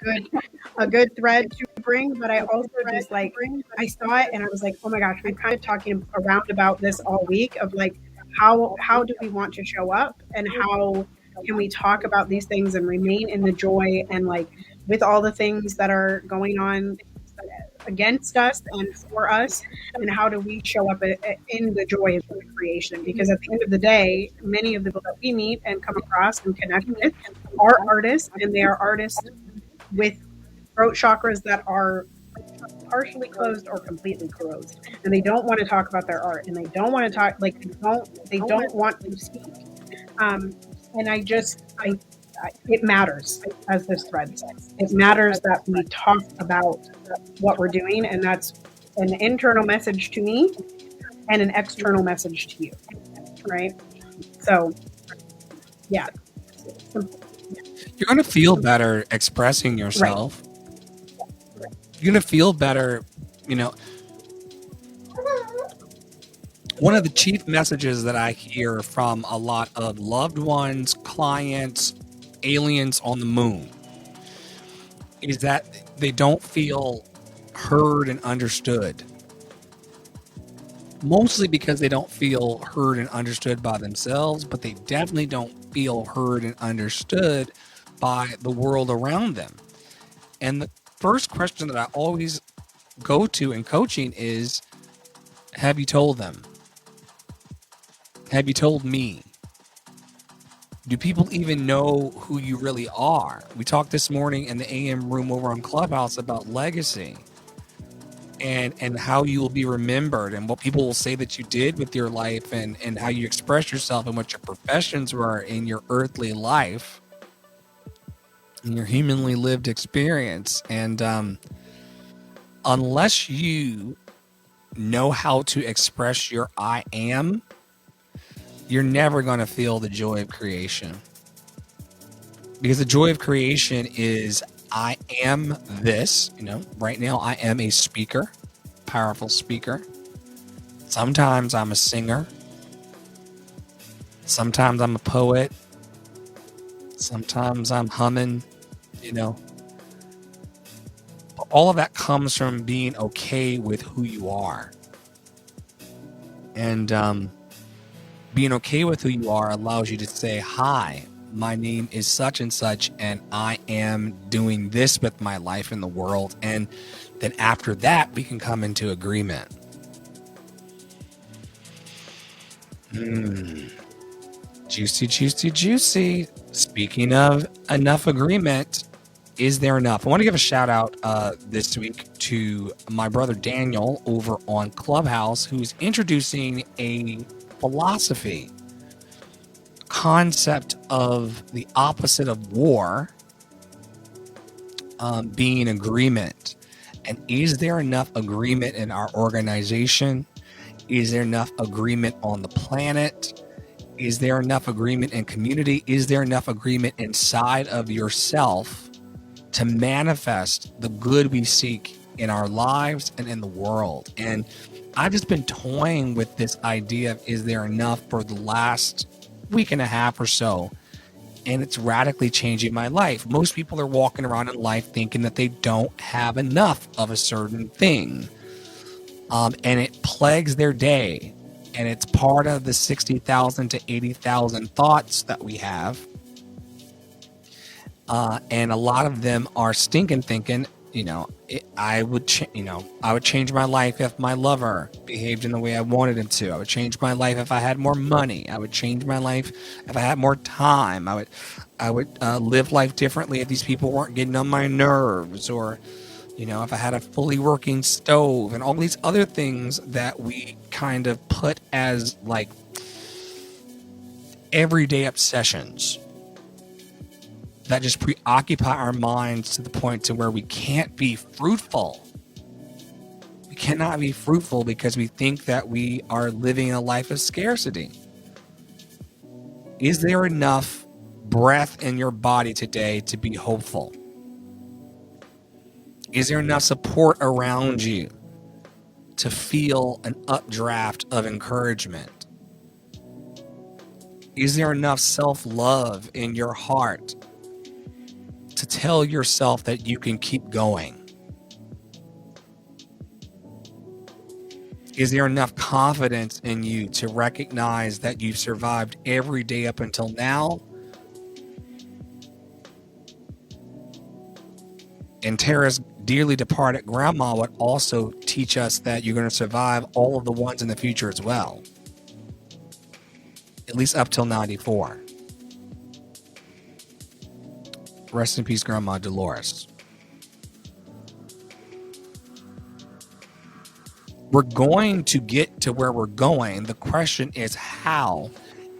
good thread to bring, but I also just, like, I saw it and I was like, oh my gosh, I'm kind of talking around about this all week of, like, how do we want to show up, and how can we talk about these things and remain in the joy, and, like, with all the things that are going on against us and for us, and how do we show up in the joy of creation? Because at the end of the day, many of the people that we meet and come across and connect with are artists, and they are artists with throat chakras that are partially closed or completely closed, and they don't want to talk about their art, and they don't want to talk, like, they don't want to speak. And it matters, as this thread says. It matters that we talk about what we're doing, and that's an internal message to me and an external message to you, right? So, yeah. You're going to feel better expressing yourself. Right. You're going to feel better, you know. One of the chief messages that I hear from a lot of loved ones, clients, aliens on the moon is that they don't feel heard and understood. Mostly because they don't feel heard and understood by themselves, but they definitely don't feel heard and understood by the world around them. And the first question that I always go to in coaching is, have you told them? Have you told me? Do people even know who you really are? We talked this morning in the AM room over on Clubhouse about legacy and how you will be remembered, and what people will say that you did with your life, and how you express yourself, and what your professions were in your earthly life, in your humanly lived experience. And unless you know how to express your I am, you're never going to feel the joy of creation. Because the joy of creation is, I am this, you know, right now I am a speaker, powerful speaker. Sometimes I'm a singer. Sometimes I'm a poet. Sometimes I'm humming, you know. But all of that comes from being okay with who you are. And being okay with who you are allows you to say, hi, my name is such and such, and I am doing this with my life in the world. And then after that, we can come into agreement. Juicy, juicy, juicy. Speaking of enough agreement, is there enough? I want to give a shout out this week to my brother Daniel over on Clubhouse, who's introducing a philosophy concept of the opposite of war being agreement. And is there enough agreement in our organization? Is there enough agreement on the planet? Is there enough agreement in community? Is there enough agreement inside of yourself to manifest the good we seek in our lives and in the world. And I've just been toying with this idea of, is there enough, for the last week and a half or so, and it's radically changing my life. Most people are walking around in life thinking that they don't have enough of a certain thing, and it plagues their day, and it's part of the 60,000 to 80,000 thoughts that we have, and a lot of them are stinking thinking, I would change my life if my lover behaved in the way I wanted him to. I would change my life if I had more money. I would change my life if I had more time. I would live life differently if these people weren't getting on my nerves, or if I had a fully working stove, and all these other things that we kind of put as like everyday obsessions that just preoccupy our minds to the point to where we can't be fruitful. We cannot be fruitful because we think that we are living a life of scarcity. Is there enough breath in your body today to be hopeful? Is there enough support around you to feel an updraft of encouragement? Is there enough self-love in your heart to tell yourself that you can keep going? Is there enough confidence in you to recognize that you've survived every day up until now? And Tara's dearly departed grandma would also teach us that you're going to survive all of the ones in the future as well. At least up till 94. Rest in peace, Grandma Dolores. We're going to get to where we're going. The question is how.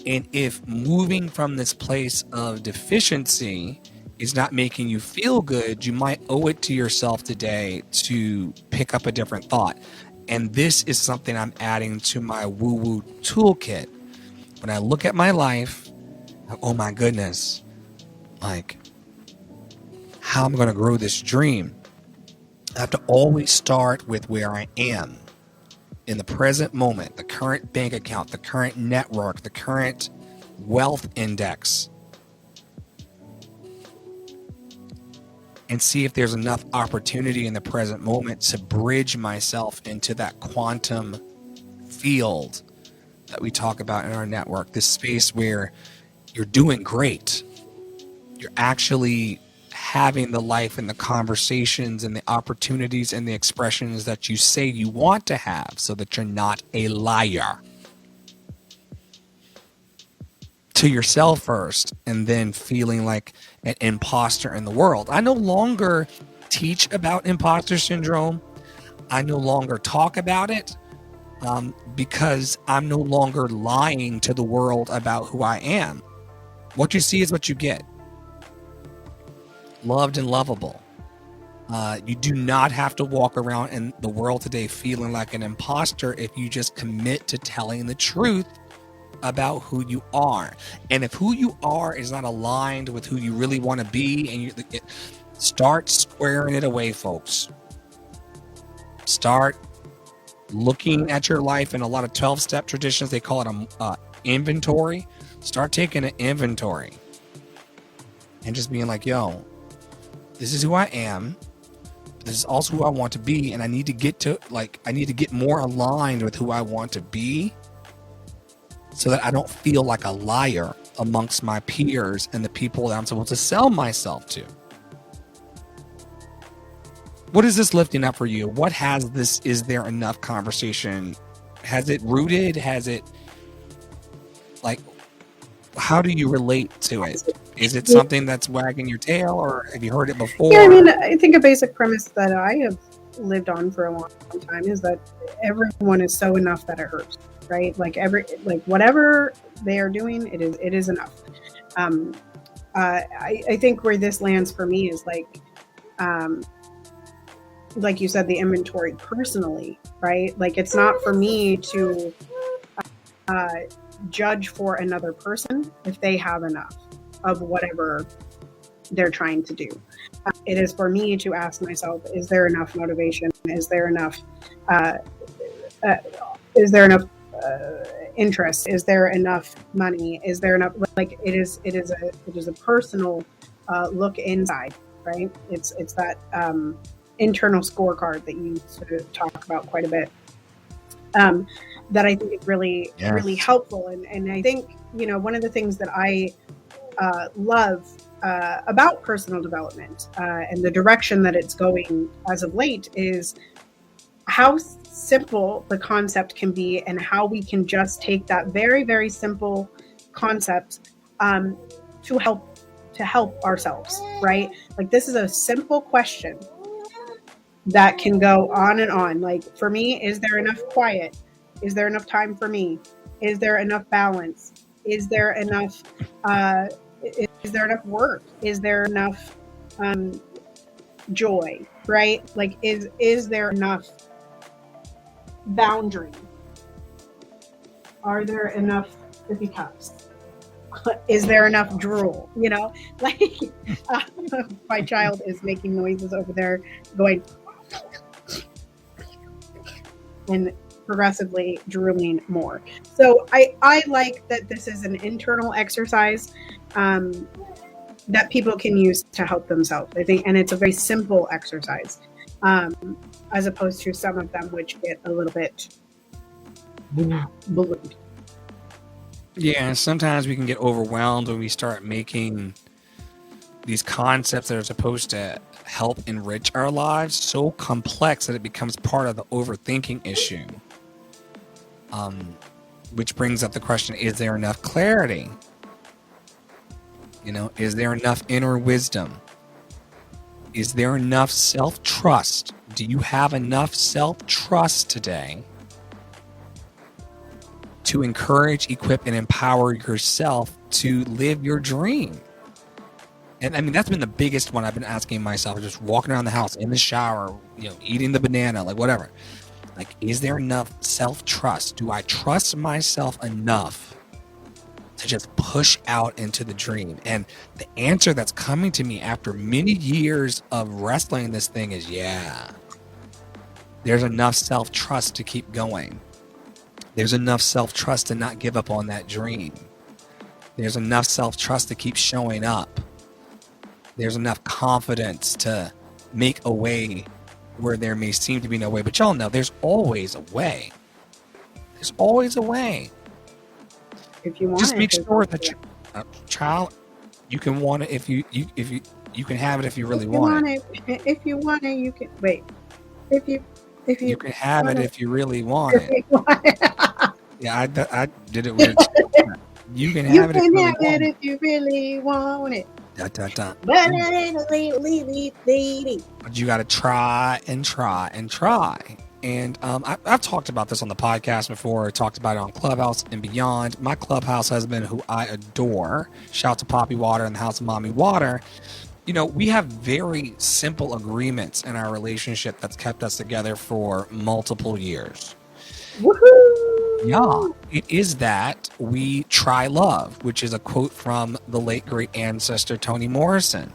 And if moving from this place of deficiency is not making you feel good, you might owe it to yourself today to pick up a different thought. And this is something I'm adding to my woo-woo toolkit. When I look at my life, oh my goodness, like, how I'm going to grow this dream. I have to always start with where I am in the present moment, the current bank account, the current network, the current wealth index, and see if there's enough opportunity in the present moment to bridge myself into that quantum field that we talk about in our network, this space where you're doing great. You're actually having the life and the conversations and the opportunities and the expressions that you say you want to have, so that you're not a liar to yourself first, and then feeling like an imposter in the world. I no longer teach about imposter syndrome. I no longer talk about it because I'm no longer lying to the world about who I am. What you see is what you get. Loved and lovable. You do not have to walk around in the world today feeling like an imposter if you just commit to telling the truth about who you are. And if who you are is not aligned with who you really want to be, and start squaring it away, folks. Start looking at your life. In a lot of 12-step traditions, they call it a inventory. Start taking an inventory and just being like, yo, this is who I am. This is also who I want to be. And I need to get more aligned with who I want to be, so that I don't feel like a liar amongst my peers and the people that I'm supposed to sell myself to. What is this lifting up for you? What has this, is there enough conversation? Has it rooted? Has it, like, how do you relate to it? Is it something that's wagging your tail, or have you heard it before? Yeah, I mean, I think a basic premise that I have lived on for a long time is that everyone is so enough that it hurts, right? Like whatever they are doing, it is enough. I think where this lands for me is like you said, the inventory personally, right? Like, it's not for me to judge for another person if they have enough of whatever they're trying to do. It is for me to ask myself, is there enough motivation? Is there enough interest? Is there enough money? Is there enough, like, it is a personal look inside, right? It's that internal scorecard that you sort of talk about quite a bit, that I think is really really helpful. And I think, you know, one of the things that I love about personal development and the direction that it's going as of late is how simple the concept can be, and how we can just take that very, very simple concept to help ourselves, right? Like, this is a simple question that can go on and on. Like, for me, is there enough quiet? Is there enough time for me? Is there enough balance? Is there enough is there enough work? Is there enough joy, right? Like, is there enough boundary? Are there enough sippy cups? Is there enough drool? You know, like, my child is making noises over there, going and progressively drooling more. So I like that this is an internal exercise that people can use to help themselves, I think, and it's a very simple exercise, as opposed to some of them which get a little bit ballooned. Yeah, sometimes we can get overwhelmed when we start making these concepts that are supposed to help enrich our lives so complex that it becomes part of the overthinking issue. Which brings up the question, is there enough clarity? You know, is there enough inner wisdom? Is there enough self-trust? Do you have enough self-trust today to encourage, equip, and empower yourself to live your dream? And I mean, that's been the biggest one I've been asking myself, just walking around the house, in the shower, you know, eating the banana, like whatever. Like, is there enough self-trust? Do I trust myself enough to just push out into the dream? And the answer that's coming to me after many years of wrestling this thing is, yeah, there's enough self-trust to keep going. There's enough self-trust to not give up on that dream. There's enough self-trust to keep showing up. There's enough confidence to make a way where there may seem to be no way. But y'all know there's always a way. There's always a way. If you want just it, make sure that you, child, you can want it if you can have it if you really want it. If you want it, you can wait. If you can have it if you really want it. Yeah, I did it weird. You can have it if you really want it. But you got to try and try and try. And I've talked about this on the podcast before. I talked about it on Clubhouse and beyond. My Clubhouse husband, who I adore, shout out to Poppy Water and the House of Mommy Water. You know, we have very simple agreements in our relationship that's kept us together for multiple years. Woohoo! Yeah, it is that we try love, which is a quote from the late great ancestor Toni Morrison.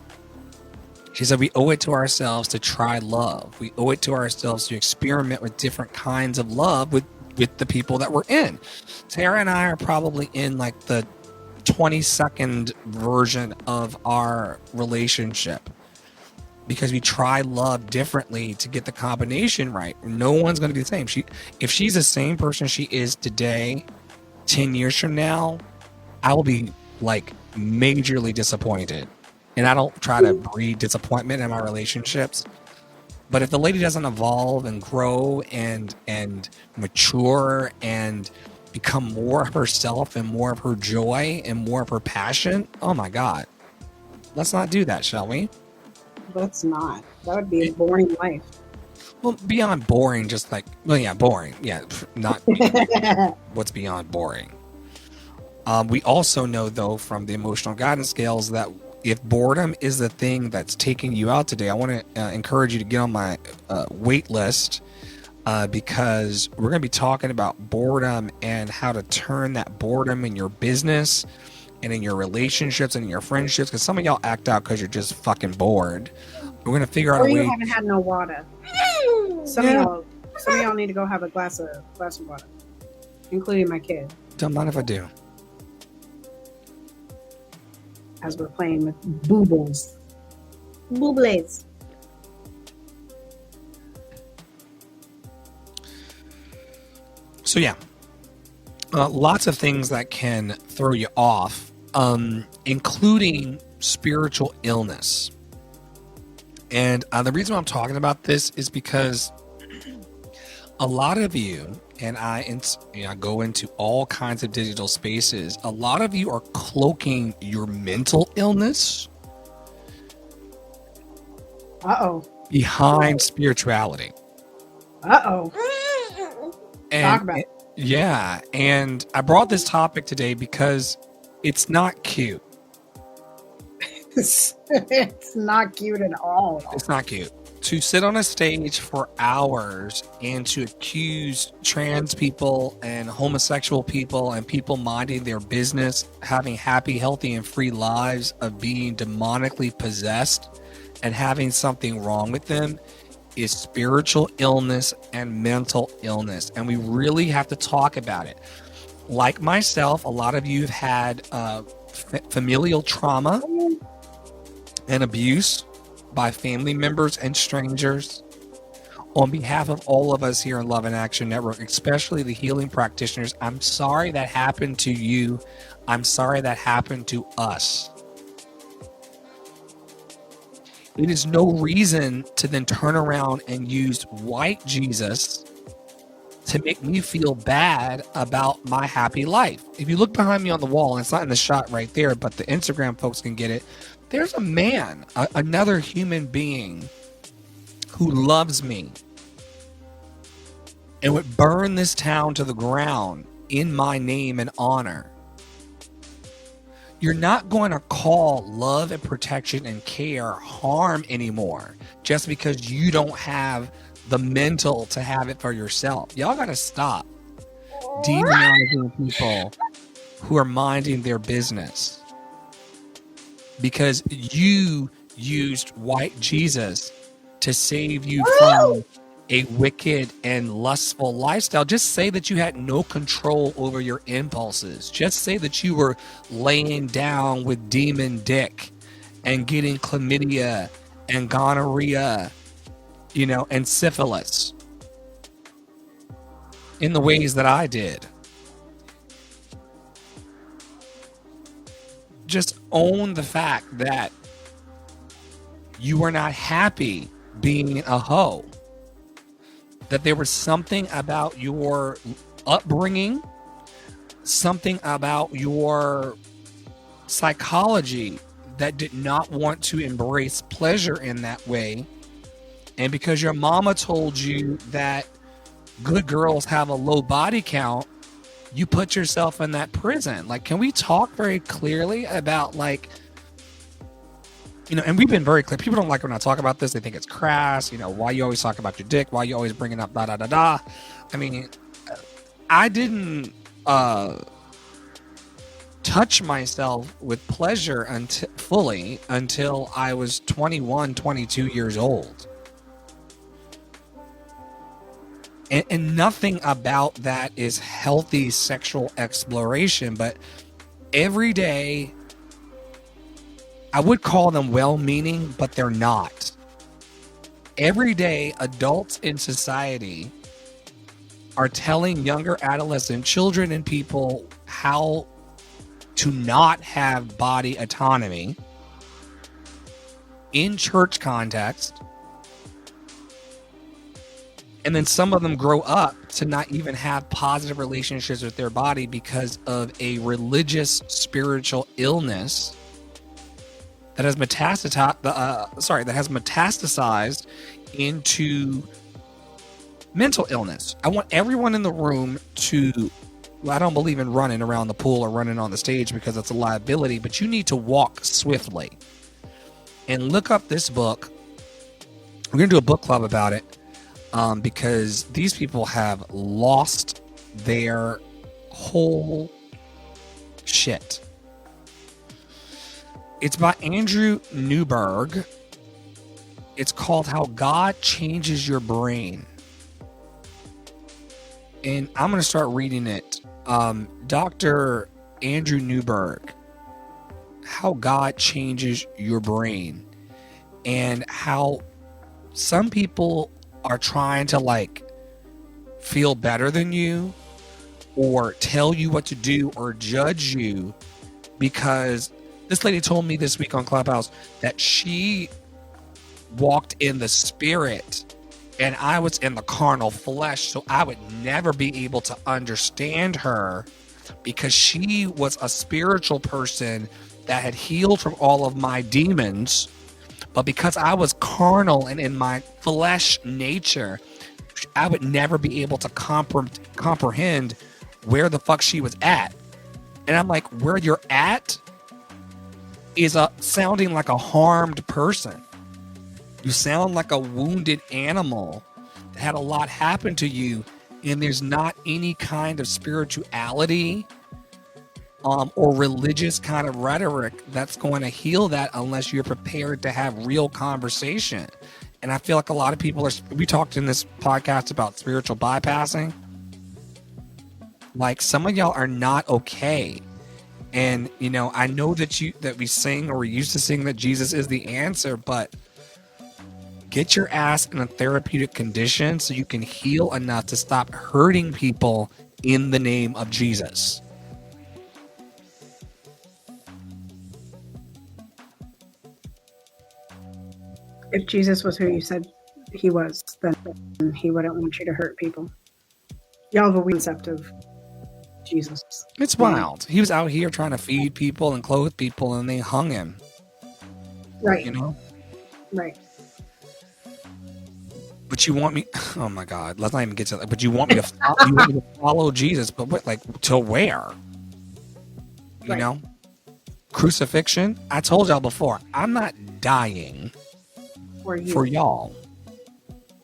She said, we owe it to ourselves to try love. We owe it to ourselves to experiment with different kinds of love with the people that we're in. Tara and I are probably in like the 22nd version of our relationship because we try love differently to get the combination right. No one's going to be the same. If she's the same person she is today, 10 years from now, I will be like majorly disappointed. And I don't try to breed disappointment in my relationships. But if the lady doesn't evolve and grow and mature and become more of herself and more of her joy and more of her passion, oh my God. Let's not do that, shall we? Let's not. That would be a boring life. Well, beyond boring, just like, well, yeah, boring. Yeah, not what's beyond boring. We also know, though, from the emotional guidance scales that if boredom is the thing that's taking you out today, I want to encourage you to get on my wait list because we're going to be talking about boredom and how to turn that boredom in your business and in your relationships and in your friendships, because some of y'all act out because you're just fucking bored. We're going to figure out Or a you way. haven't had no water. Some of y'all need to go have a glass of water, including my kid. Don't mind if I do. As we're playing with boobles. Boobles. So yeah, lots of things that can throw you off, including spiritual illness. And the reason I'm talking about this is because a lot of you, and I go into all kinds of digital spaces, a lot of you are cloaking your mental illness behind spirituality. Talk about it. Yeah, and I brought this topic today because it's not cute. It's not cute at all. It's not cute. To sit on a stage for hours and to accuse trans people and homosexual people and people minding their business, having happy, healthy, and free lives, of being demonically possessed and having something wrong with them is spiritual illness and mental illness. And we really have to talk about it. Like myself, a lot of you have had familial trauma and abuse by family members and strangers. On behalf of all of us here in Love and Action Network, especially the healing practitioners, I'm sorry that happened to you. I'm sorry that happened to us. It is no reason to then turn around and use white Jesus to make me feel bad about my happy life. If you look behind me on the wall, and it's not in the shot right there, but the Instagram folks can get it, there's a man, another human being who loves me and would burn this town to the ground in my name and honor. You're not going to call love and protection and care harm anymore just because you don't have the mental to have it for yourself. Y'all got to stop demonizing people who are minding their business because you used white Jesus to save you from a wicked and lustful lifestyle. Just say that you had no control over your impulses. Just say that you were laying down with demon dick and getting chlamydia and gonorrhea, and syphilis in the ways that I did. Just own the fact that you were not happy being a hoe. That there was something about your upbringing, something about your psychology that did not want to embrace pleasure in that way. And because your mama told you that good girls have a low body count, you put yourself in that prison. Like, can we talk very clearly about, like, and we've been very clear. People don't like when I talk about this. They think it's crass. Why you always talk about your dick? Why you always bringing up da da da da? I mean, I didn't touch myself with pleasure fully until I was 21, 22 years old. And nothing about that is healthy sexual exploration. But every day, I would call them well-meaning, but they're not. Every day, adults in society are telling younger adolescent children and people how to not have body autonomy in church context. And then some of them grow up to not even have positive relationships with their body because of a religious spiritual illness that has metastasized into mental illness. I want everyone in the room to, I don't believe in running around the pool or running on the stage because it's a liability, but you need to walk swiftly and look up this book. We're going to do a book club about it because these people have lost their whole shit. It's by Andrew Newberg. It's called How God Changes Your Brain. And I'm going to start reading it. Dr. Andrew Newberg, How God Changes Your Brain, and how some people are trying to like feel better than you or tell you what to do or judge you, because this lady told me this week on Clubhouse that she walked in the spirit and I was in the carnal flesh, so I would never be able to understand her because she was a spiritual person that had healed from all of my demons. But because I was carnal and in my flesh nature, I would never be able to comprehend where the fuck she was at. And I'm like, where you're at is sounding like a harmed person. You sound like a wounded animal that had a lot happen to you, and there's not any kind of spirituality or religious kind of rhetoric that's going to heal that unless you're prepared to have real conversation. And I feel like a lot of people we talked in this podcast about spiritual bypassing. Like, some of y'all are not okay. And, you know, I know that we sing, or we used to sing, that Jesus is the answer, but get your ass in a therapeutic condition so you can heal enough to stop hurting people in the name of Jesus. If Jesus was who you said he was, then he wouldn't want you to hurt people. Y'all have a concept of Jesus. It's wild. He was out here trying to feed people and clothe people, and they hung him. Right. You know? Right. But you want me? Oh my God! Let's not even get to that. But you want me to follow Jesus? But what, like, to where? You know, crucifixion. I told y'all before. I'm not dying for y'all.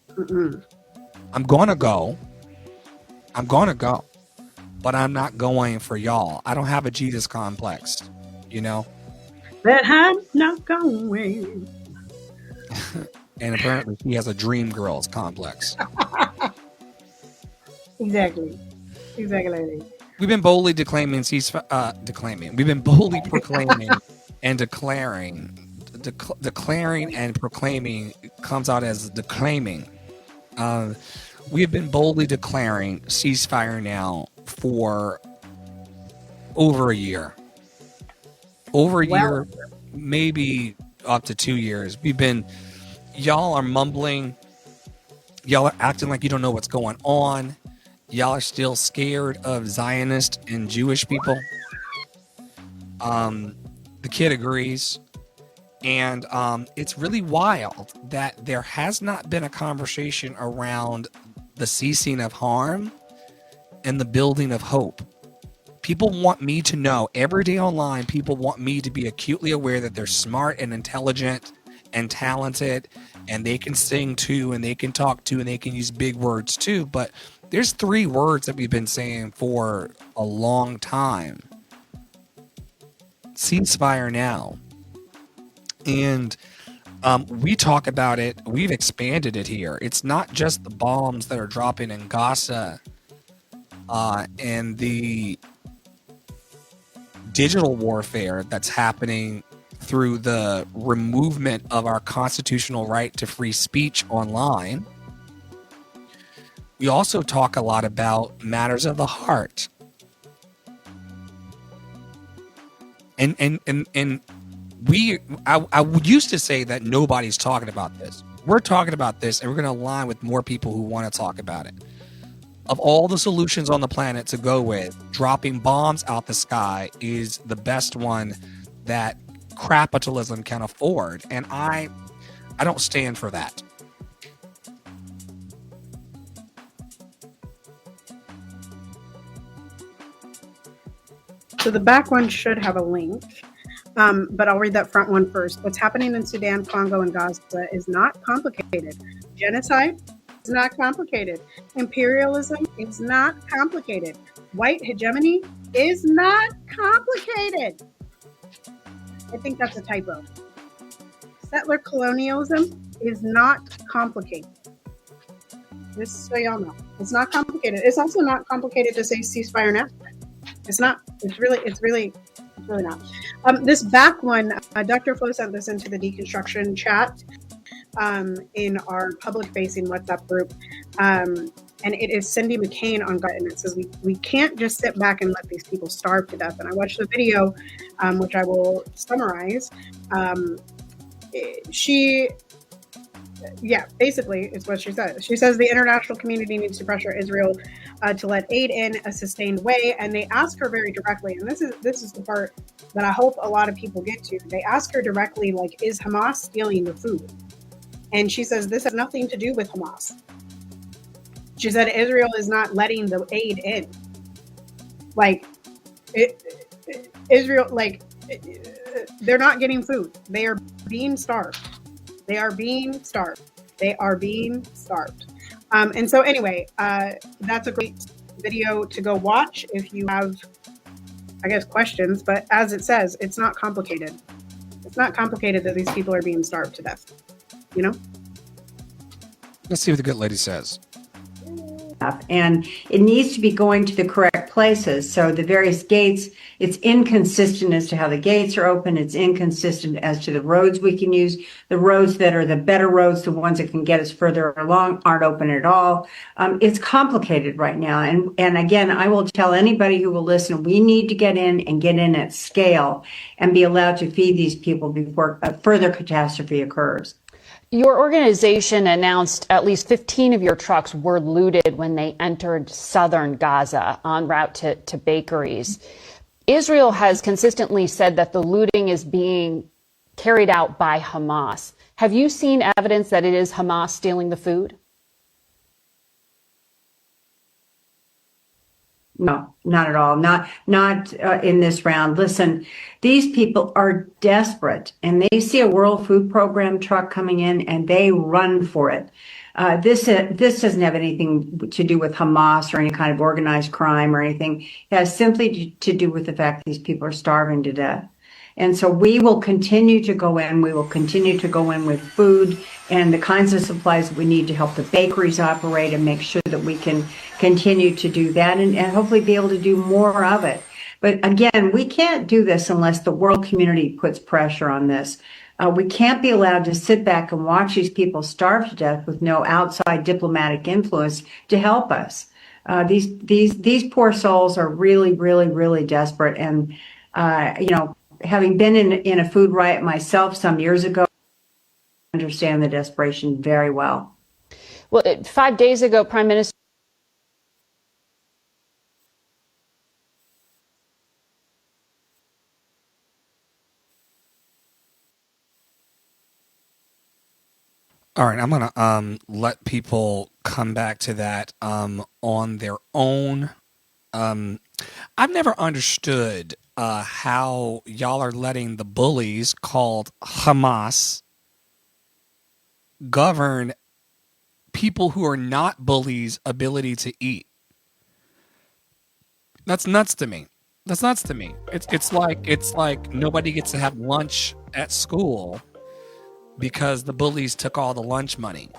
Mm-mm. I'm gonna go, but I'm not going for y'all. I don't have a Jesus complex. You know. But I'm not going. And apparently he has a dream girls complex. Exactly. We've been boldly declaiming. We've been boldly proclaiming and declaring. Declaring and proclaiming comes out as declaiming. We have been boldly declaring ceasefire now for over a year. Year, maybe up to 2 years. Y'all are mumbling. Y'all are acting like you don't know what's going on. Y'all are still scared of Zionist and Jewish people. The kid agrees. And it's really wild that there has not been a conversation around the ceasing of harm and the building of hope. People want me to know, every day online, people want me to be acutely aware that they're smart and intelligent and talented, and they can sing too, and they can talk too, and they can use big words too. But there's 3 words that we've been saying for a long time. Ceasefire now. And we talk about it. We've expanded it here. It's not just the bombs that are dropping in Gaza and the digital warfare that's happening through the removal of our constitutional right to free speech online. We also talk a lot about matters of the heart. And I used to say that nobody's talking about this. We're talking about this, and we're going to align with more people who want to talk about it. Of all the solutions on the planet to go with, dropping bombs out the sky is the best one that capitalism can afford. And I don't stand for that. So the back one should have a link. But I'll read that front one first. What's happening in Sudan, Congo, and Gaza is not complicated. Genocide is not complicated. Imperialism is not complicated. White hegemony is not complicated. I think that's a typo. Settler colonialism is not complicated. Just so y'all know, it's not complicated. It's also not complicated to say ceasefire now. It's not. It's really not. This back one, Dr. Flo sent this into the Deconstruction chat in our public-facing WhatsApp group, and it is Cindy McCain on gut, and it says we can't just sit back and let these people starve to death. And I watched the video, which I will summarize. Basically, it's what she says. She says the international community needs to pressure Israel to let aid in a sustained way, and they ask her very directly. And this is the part that I hope a lot of people get to. They ask her directly, like, is Hamas stealing the food? And she says this has nothing to do with Hamas. She said Israel is not letting the aid in. Israel, they're not getting food. They are being starved. And so anyway, that's a great video to go watch if you have, I guess, questions. But as it says, it's not complicated. It's not complicated that these people are being starved to death. You know? Let's see what the good lady says. And it needs to be going to the correct places. So the various gates, it's inconsistent as to how the gates are open. It's inconsistent as to the roads we can use. The roads that are the better roads, the ones that can get us further along, aren't open at all. It's complicated right now. And again, I will tell anybody who will listen, we need to get in at scale and be allowed to feed these people before a further catastrophe occurs. Your organization announced at least 15 of your trucks were looted when they entered southern Gaza en route to bakeries. Israel has consistently said that the looting is being carried out by Hamas. Have you seen evidence that it is Hamas stealing the food? No, not at all. Not in this round. Listen, these people are desperate, and they see a World Food Program truck coming in, and they run for it. This doesn't have anything to do with Hamas or any kind of organized crime or anything. It has simply to do with the fact that these people are starving to death. And so we will continue to go in. We will continue to go in with food and the kinds of supplies that we need to help the bakeries operate and make sure that we can continue to do that and hopefully be able to do more of it. But again, we can't do this unless the world community puts pressure on this. We can't be allowed to sit back and watch these people starve to death with no outside diplomatic influence to help us. These poor souls are really, really, really desperate. And, having been in a food riot myself some years ago, I understand the desperation very well. Well, 5 days ago, Prime Minister. All right, I'm going to let people come back to that on their own. I've never understood how y'all are letting the bullies called Hamas govern people who are not bullies' ability to eat. That's nuts to me. It's like nobody gets to have lunch at school because the bullies took all the lunch money.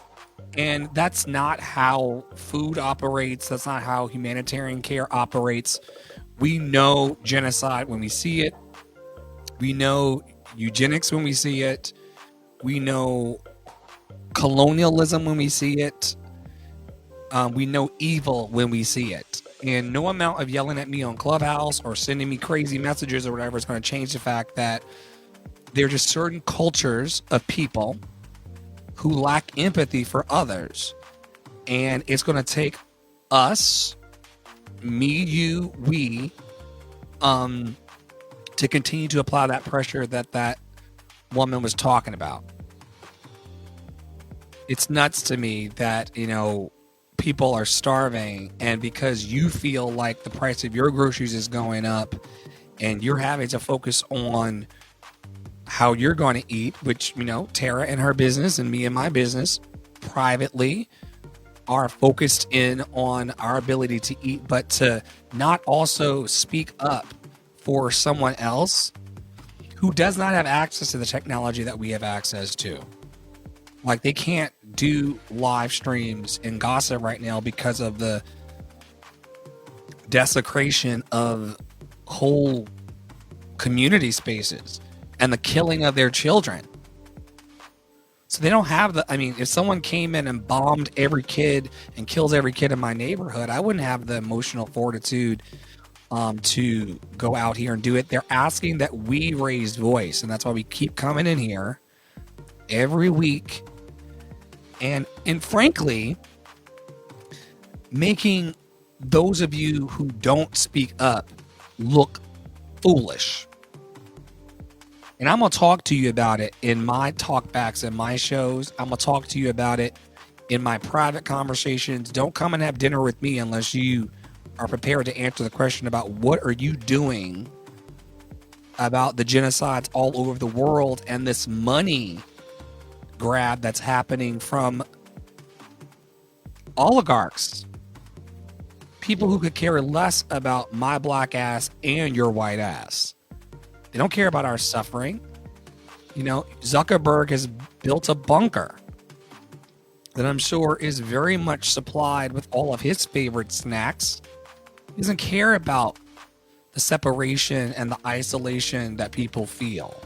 And that's not how food operates. That's not how humanitarian care operates. We know genocide when we see it. We know eugenics when we see it. We know colonialism when we see it. We know evil when we see it. And no amount of yelling at me on Clubhouse or sending me crazy messages or whatever is going to change the fact that there are just certain cultures of people who lack empathy for others. And it's going to take us, me, you, we, to continue to apply that pressure that woman was talking about. It's nuts to me that, people are starving, and because you feel like the price of your groceries is going up and you're having to focus on how you're going to eat, which, Tara and her business and me and my business privately are focused in on our ability to eat, but to not also speak up for someone else who does not have access to the technology that we have access to. Like, they can't do live streams in Gaza right now because of the desecration of whole community spaces and the killing of their children. So they don't have the, I mean, if someone came in and bombed every kid and kills every kid in my neighborhood, I wouldn't have the emotional fortitude to go out here and do it. They're asking that we raise voice, and that's why we keep coming in here every week and frankly making those of you who don't speak up look foolish. And I'm going to talk to you about it in my talkbacks and my shows. I'm going to talk to you about it in my private conversations. Don't come and have dinner with me unless you are prepared to answer the question about what are you doing about the genocides all over the world and this money grab that's happening from oligarchs. People who could care less about my black ass and your white ass. They don't care about our suffering. You know, Zuckerberg has built a bunker that I'm sure is very much supplied with all of his favorite snacks. He doesn't care about the separation and the isolation that people feel.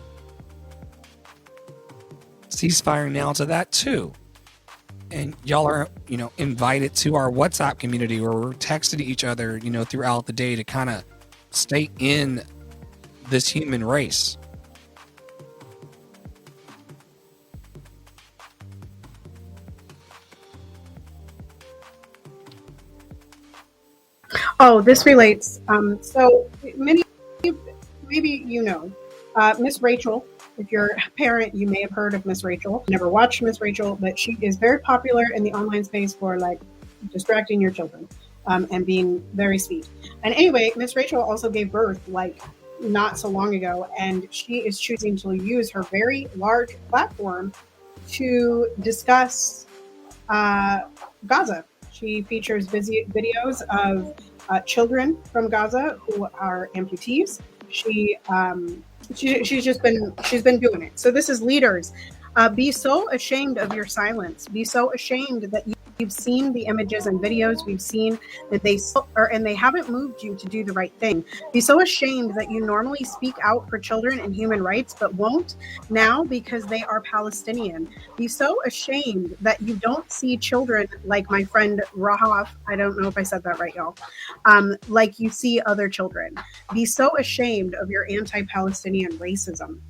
Ceasefire now to that too. And y'all are, you know, invited to our WhatsApp community where we're texting each other, you know, throughout the day to kind of stay in this human race. Oh, this relates. So maybe you know, Miss Rachel. If you're a parent, you may have heard of Miss Rachel. Never watched Miss Rachel, but she is very popular in the online space for like distracting your children and being very sweet. And anyway, Miss Rachel also gave birth like not so long ago, and she is choosing to use her very large platform to discuss Gaza. She features videos of children from Gaza who are amputees. She's been doing it. So this is leaders. Be so ashamed of your silence. Be so ashamed that you've seen the images and videos. We've seen that they haven't moved you to do the right thing. Be so ashamed that you normally speak out for children and human rights, but won't now because they are Palestinian. Be so ashamed that you don't see children like my friend Rahaf. I don't know if I said that right, y'all. Like you see other children. Be so ashamed of your anti-Palestinian racism.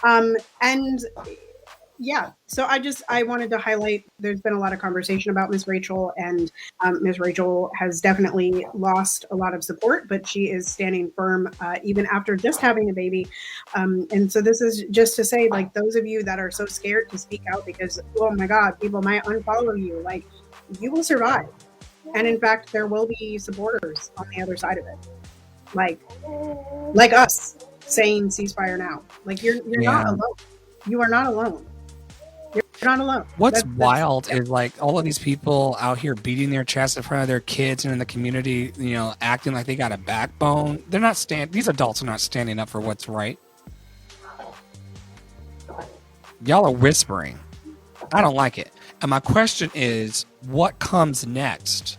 And yeah, so I wanted to highlight, there's been a lot of conversation about Ms. Rachel, and Ms. Rachel has definitely lost a lot of support, but she is standing firm even after just having a baby. And so this is just to say, like, those of you that are so scared to speak out because, oh my God, people might unfollow you, like, you will survive. And in fact, there will be supporters on the other side of it. Like us saying ceasefire now. Like, you're not alone. You are not alone. You're not alone. What's wild is like all of these people out here beating their chests in front of their kids and in the community, you know, acting like they got a backbone. They're not these adults are not standing up for what's right. Y'all are whispering. I don't like it. And my question is, what comes next?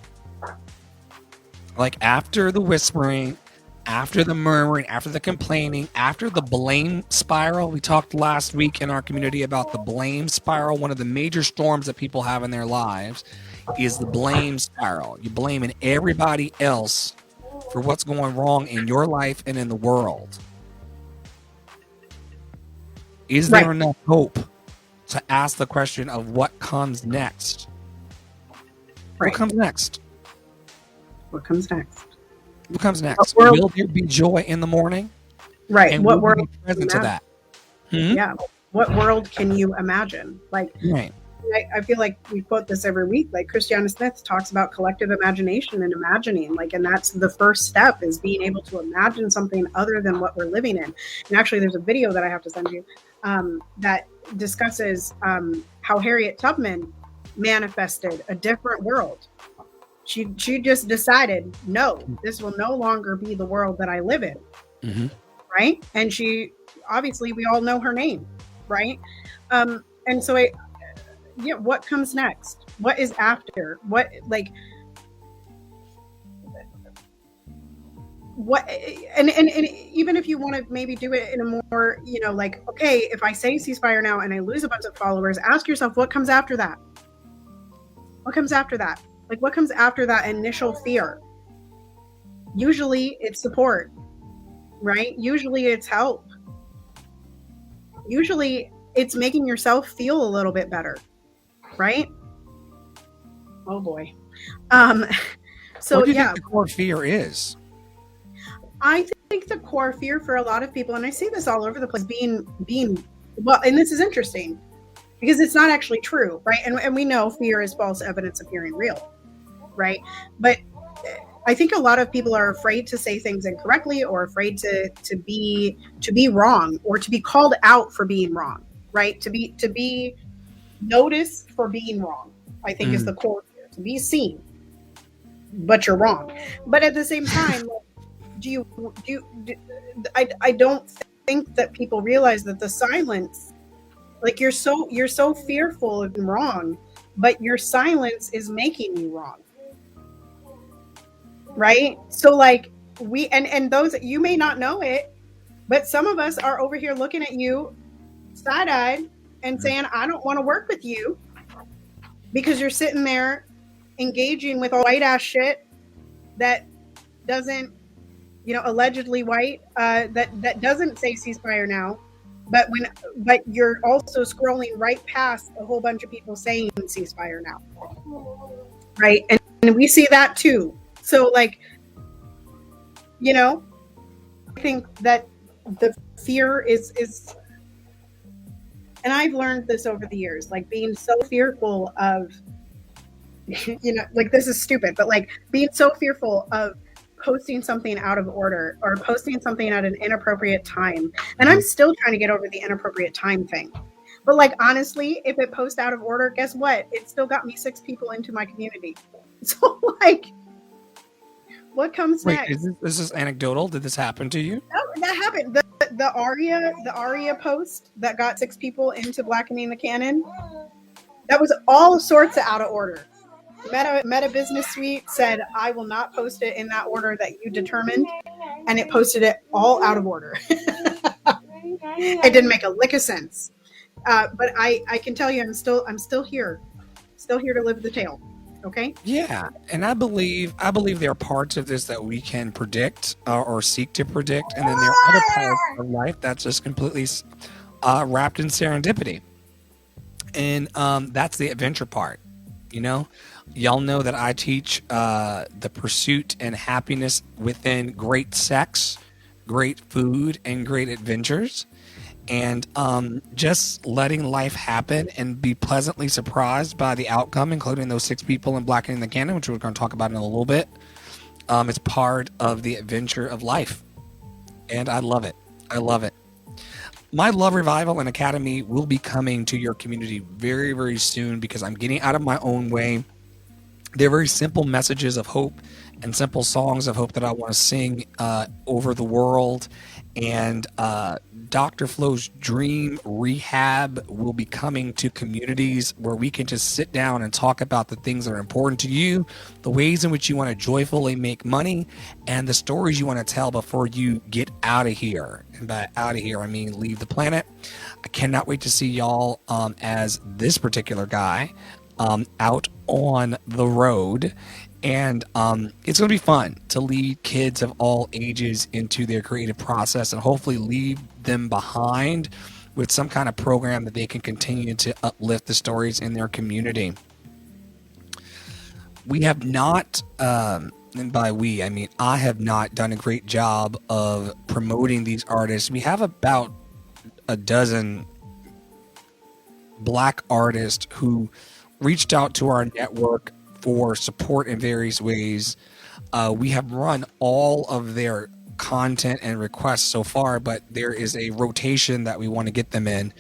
Like, after the whispering, after the murmuring, after the complaining, after the blame spiral. We talked last week in our community about the blame spiral. One of the major storms that people have in their lives is the blame spiral. You're blaming everybody else for what's going wrong in your life and in the world. Is there enough hope to ask the question of what comes next? What comes next? What comes next? What comes next? Will there be joy in the morning? Right. And what will world be present to that? Yeah. What world can you imagine? Like, I feel like we quote this every week. Like, Christiana Smith talks about collective imagination and imagining. Like, and that's the first step, is being able to imagine something other than what we're living in. And actually, there's a video that I have to send you that discusses how Harriet Tubman manifested a different world. She just decided, no, this will no longer be the world that I live in. right? And she, obviously, we all know her name, right? And so yeah, what comes next? What is after? What, like, what, and even if you want to maybe do it in a more, you know, like, okay, if I say ceasefire now and I lose a bunch of followers, ask yourself, what comes after that? What comes after that? Like, what comes after that initial fear? Usually it's support, right? Usually it's help. Usually it's making yourself feel a little bit better, right? Oh boy. So What do you yeah, think the core fear is? I think the core fear for a lot of people, and I see this all over the place, being well, and this is interesting because it's not actually true, right? And we know fear is false evidence appearing real, right? But I think a lot of people are afraid to say things incorrectly, or afraid to be wrong, or to be called out for being wrong, right? To be noticed for being wrong, I think is the core fear, to be seen, but you're wrong. But at the same time, I don't think that people realize that the silence, like, you're so fearful of being wrong, but your silence is making you wrong, right? So like, we, and those, you may not know it, but some of us are over here looking at you side-eyed and saying, I don't want to work with you because you're sitting there engaging with all white ass shit that doesn't, you know, allegedly white, that doesn't say ceasefire now, but you're also scrolling right past a whole bunch of people saying ceasefire now, right? And we see that too. So like, you know, I think that the fear is, and I've learned this over the years, like, being so fearful of, you know, like, this is stupid, but like, being so fearful of posting something out of order, or posting something at an inappropriate time. And I'm still trying to get over the inappropriate time thing. But like, honestly, if it posts out of order, guess what? It still got me 6 people into my community. So like, what comes Wait, next? is this anecdotal? Did this happen to you? No, that happened. The Aria post that got 6 people into blackening the canon, that was all sorts of out of order. Meta Business Suite said, I will not post it in that order that you determined, and it posted it all out of order. It didn't make a lick of sense. But I can tell you, I'm still here to live the tale. Okay. Yeah, and I believe there are parts of this that we can predict, or seek to predict, and then there are other parts of life that's just completely wrapped in serendipity, and that's the adventure part. You know, y'all know that I teach the pursuit and happiness within great sex, great food, and great adventures. And just letting life happen and be pleasantly surprised by the outcome, including those 6 people in blackening the canon, which we're going to talk about in a little bit. It's part of the adventure of life, and I love it. I love it. My Love Revival and Academy will be coming to your community very, very soon, because I'm getting out of my own way. They're very simple messages of hope and simple songs of hope that I want to sing over the world. And Dr. Flo's Dream Rehab will be coming to communities where we can just sit down and talk about the things that are important to you, the ways in which you want to joyfully make money, and the stories you want to tell before you get out of here. And by out of here, I mean leave the planet. I cannot wait to see y'all as this particular guy out on the road. And it's going to be fun to lead kids of all ages into their creative process, and hopefully leave them behind with some kind of program that they can continue to uplift the stories in their community. We have not, and by we, I mean I have not done a great job of promoting these artists. We have about a dozen Black artists who reached out to our network for support in various ways. We have run all of their content and requests so far, but there is a rotation that we want to get them in.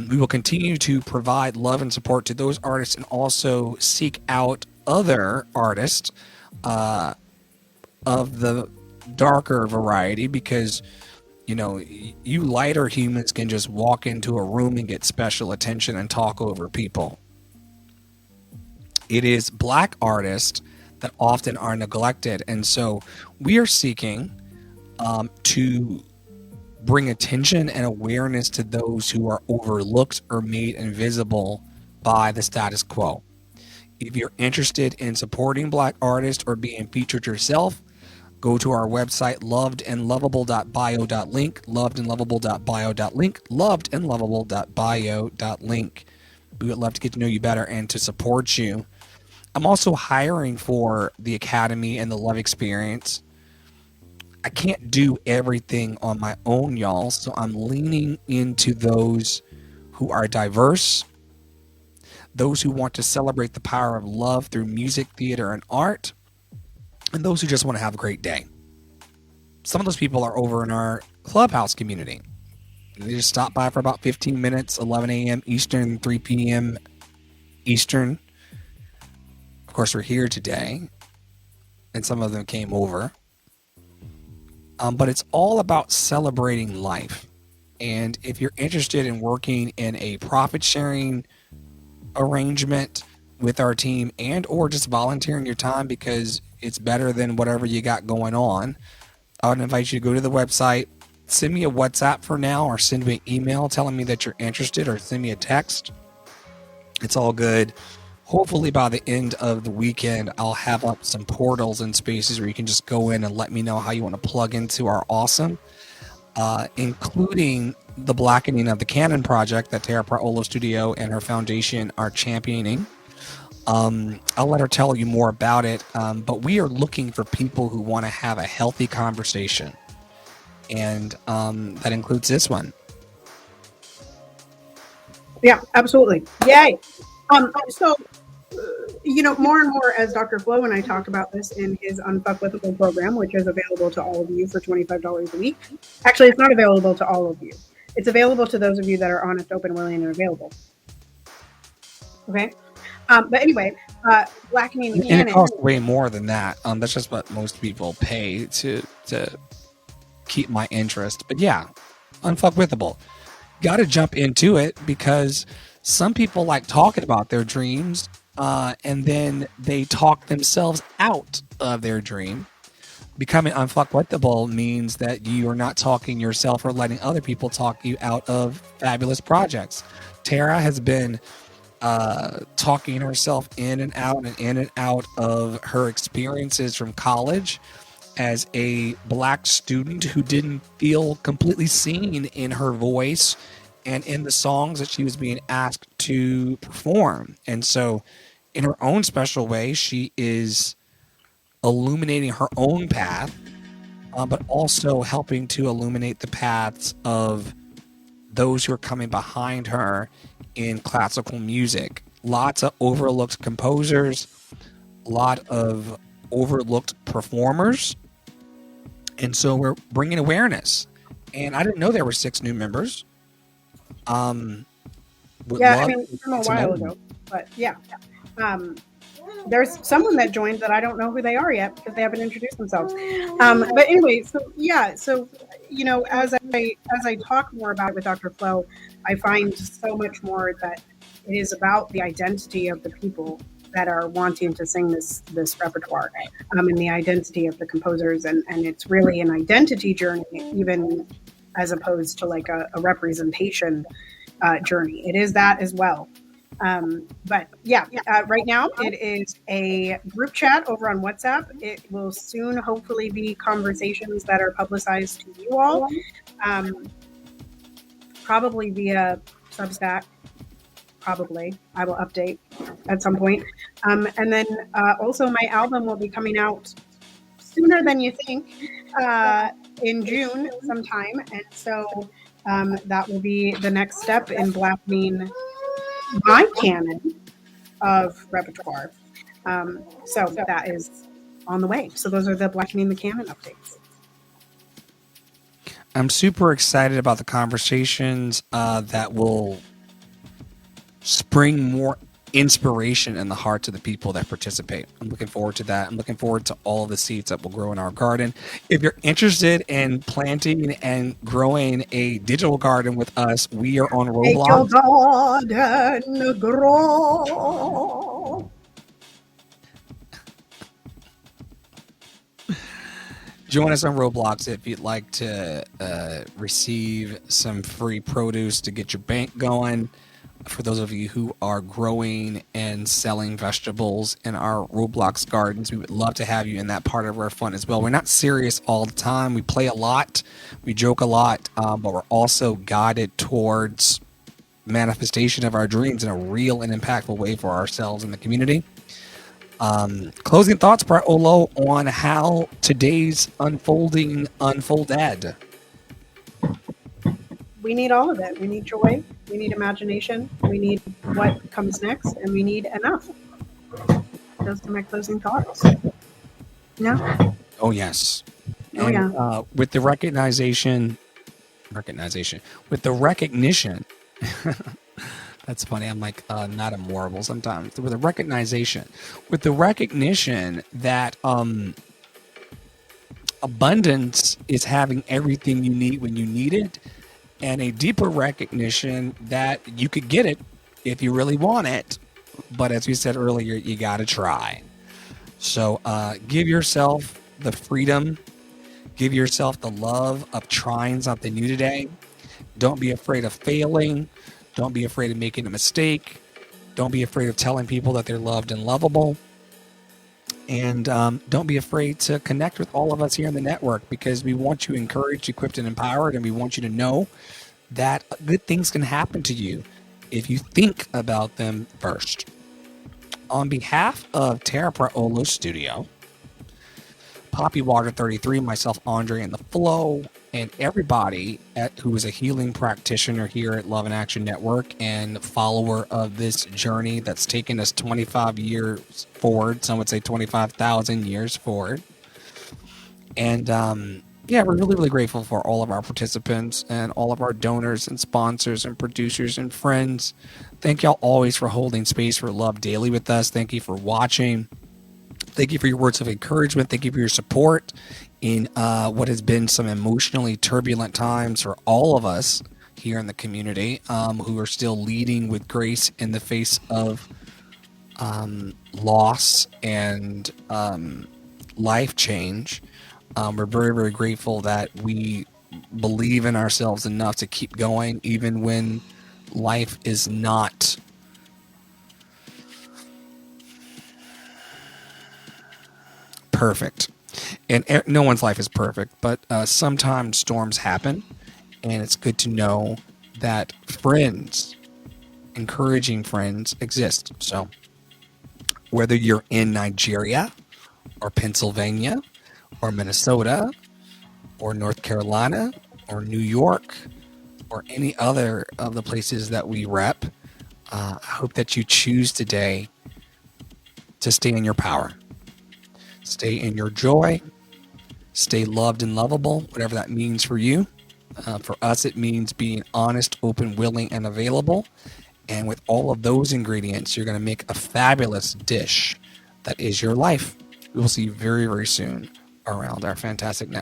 We will continue to provide love and support to those artists, and also seek out other artists of the darker variety, because You know, you lighter humans can just walk into a room and get special attention and talk over people. It is Black artists that often are neglected. And so we are seeking to bring attention and awareness to those who are overlooked or made invisible by the status quo. If you're interested in supporting Black artists or being featured yourself, go to our website, lovedandlovable.bio.link, lovedandlovable.bio.link, lovedandlovable.bio.link. We would love to get to know you better and to support you. I'm also hiring for the Academy and the Love Experience. I can't do everything on my own, y'all, so I'm leaning into those who are diverse, those who want to celebrate the power of love through music, theater, and art, and those who just want to have a great day. Some of those people are over in our Clubhouse community. They just stop by for about 15 minutes, 11 a.m. Eastern, 3 p.m. Eastern. Of course, we're here today, and some of them came over. But it's all about celebrating life. And if you're interested in working in a profit sharing arrangement with our team and or just volunteering your time because it's better than whatever you got going on, I would invite you to go to the website, send me a WhatsApp for now, or send me an email telling me that you're interested, or send me a text. It's all good. Hopefully by the end of the weekend, I'll have up some portals and spaces where you can just go in and let me know how you want to plug into our awesome, including the blackening of the Canon project that Tara Paolo Studio and her foundation are championing. I'll let her tell you more about it, but we are looking for people who want to have a healthy conversation, and that includes this one. Yeah, absolutely. Yay. So, more and more as Dr. Flo and I talk about this in his Unfuckwithable program, which is available to all of you for $25 a week. Actually, it's not available to all of you. It's available to those of you that are honest, open, willing, and available. Okay. But anyway, blackening the canon. And it costs way more than that. That's just what most people pay to keep my interest. But yeah, Unfuckwithable. Got to jump into it because some people like talking about their dreams, and then they talk themselves out of their dream. Becoming unfuckwithable means that you are not talking yourself or letting other people talk you out of fabulous projects. Tara has been talking herself in and out of her experiences from college as a Black student who didn't feel completely seen in her voice and in the songs that she was being asked to perform. And so in her own special way, she is illuminating her own path, but also helping to illuminate the paths of those who are coming behind her in classical music. Lots of overlooked composers, a lot of overlooked performers. And so we're bringing awareness. And I didn't know there were 6 new members. From a while ago, but yeah. There's someone that joined that I don't know who they are yet because they haven't introduced themselves. But anyway, so as I talk more about it with Dr. Flo, I find so much more that it is about the identity of the people that are wanting to sing this repertoire, and the identity of the composers, and it's really an identity journey, even as opposed to like a representation journey. It is that as well. But yeah, right now it is a group chat over on WhatsApp. It will soon hopefully be conversations that are publicized to you all, probably via Substack. Probably I will update at some point. And then also my album will be coming out sooner than you think, in June sometime. And so that will be the next step in blackening my canon of repertoire. So that is on the way. So those are the blackening the canon updates. I'm super excited about the conversations that will spring more inspiration in the hearts of the people that participate. I'm looking forward to that. I'm looking forward to all of the seeds that will grow in our garden. If you're interested in planting and growing a digital garden with us, we are on Make your Roblox. garden grow. Join us on Roblox if you'd like to receive some free produce to get your bank going. For those of you who are growing and selling vegetables in our Roblox gardens, we would love to have you in that part of our fun as well. We're not serious all the time. We play a lot, we joke a lot, but we're also guided towards manifestation of our dreams in a real and impactful way for ourselves and the community. Closing thoughts, Brett Olo, on how today's unfolded. We need all of it. We need joy. We need imagination. We need what comes next, and we need enough. Those are my closing thoughts. Yeah. Oh yes. Oh, And yeah. with the recognition, with the recognition, that's funny. I'm like not immortal sometimes. With the recognition that abundance is having everything you need when you need it, and a deeper recognition that you could get it if you really want it. But as we said earlier, you got to try. So give yourself the freedom, give yourself the love of trying something new today. Don't be afraid of failing. Don't be afraid of making a mistake. Don't be afraid of telling people that they're loved and lovable. And don't be afraid to connect with all of us here in the network, because we want you encouraged, equipped, and empowered. And we want you to know that good things can happen to you if you think about them first. On behalf of Terra Praolo Studio, Poppy Water 33, myself, Andre, and the Flow, and everybody who is a healing practitioner here at Love and Action Network and follower of this journey that's taken us 25 years forward. Some would say 25,000 years forward. And yeah, we're really, really grateful for all of our participants and all of our donors and sponsors and producers and friends. Thank y'all always for holding space for love daily with us. Thank you for watching. Thank you for your words of encouragement. Thank you for your support in what has been some emotionally turbulent times for all of us here in the community, who are still leading with grace in the face of loss and life change. We're very, very grateful that we believe in ourselves enough to keep going, even when life is not perfect. And no one's life is perfect, but sometimes storms happen, and it's good to know that friends, encouraging friends, exist. So whether you're in Nigeria or Pennsylvania or Minnesota or North Carolina or New York or any other of the places that we rep, I hope that you choose today to stay in your power. Stay in your joy. Stay loved and lovable, whatever that means for you. For us, it means being honest, open, willing, and available. And with all of those ingredients, you're going to make a fabulous dish that is your life. We will see you very, very soon around our fantastic network.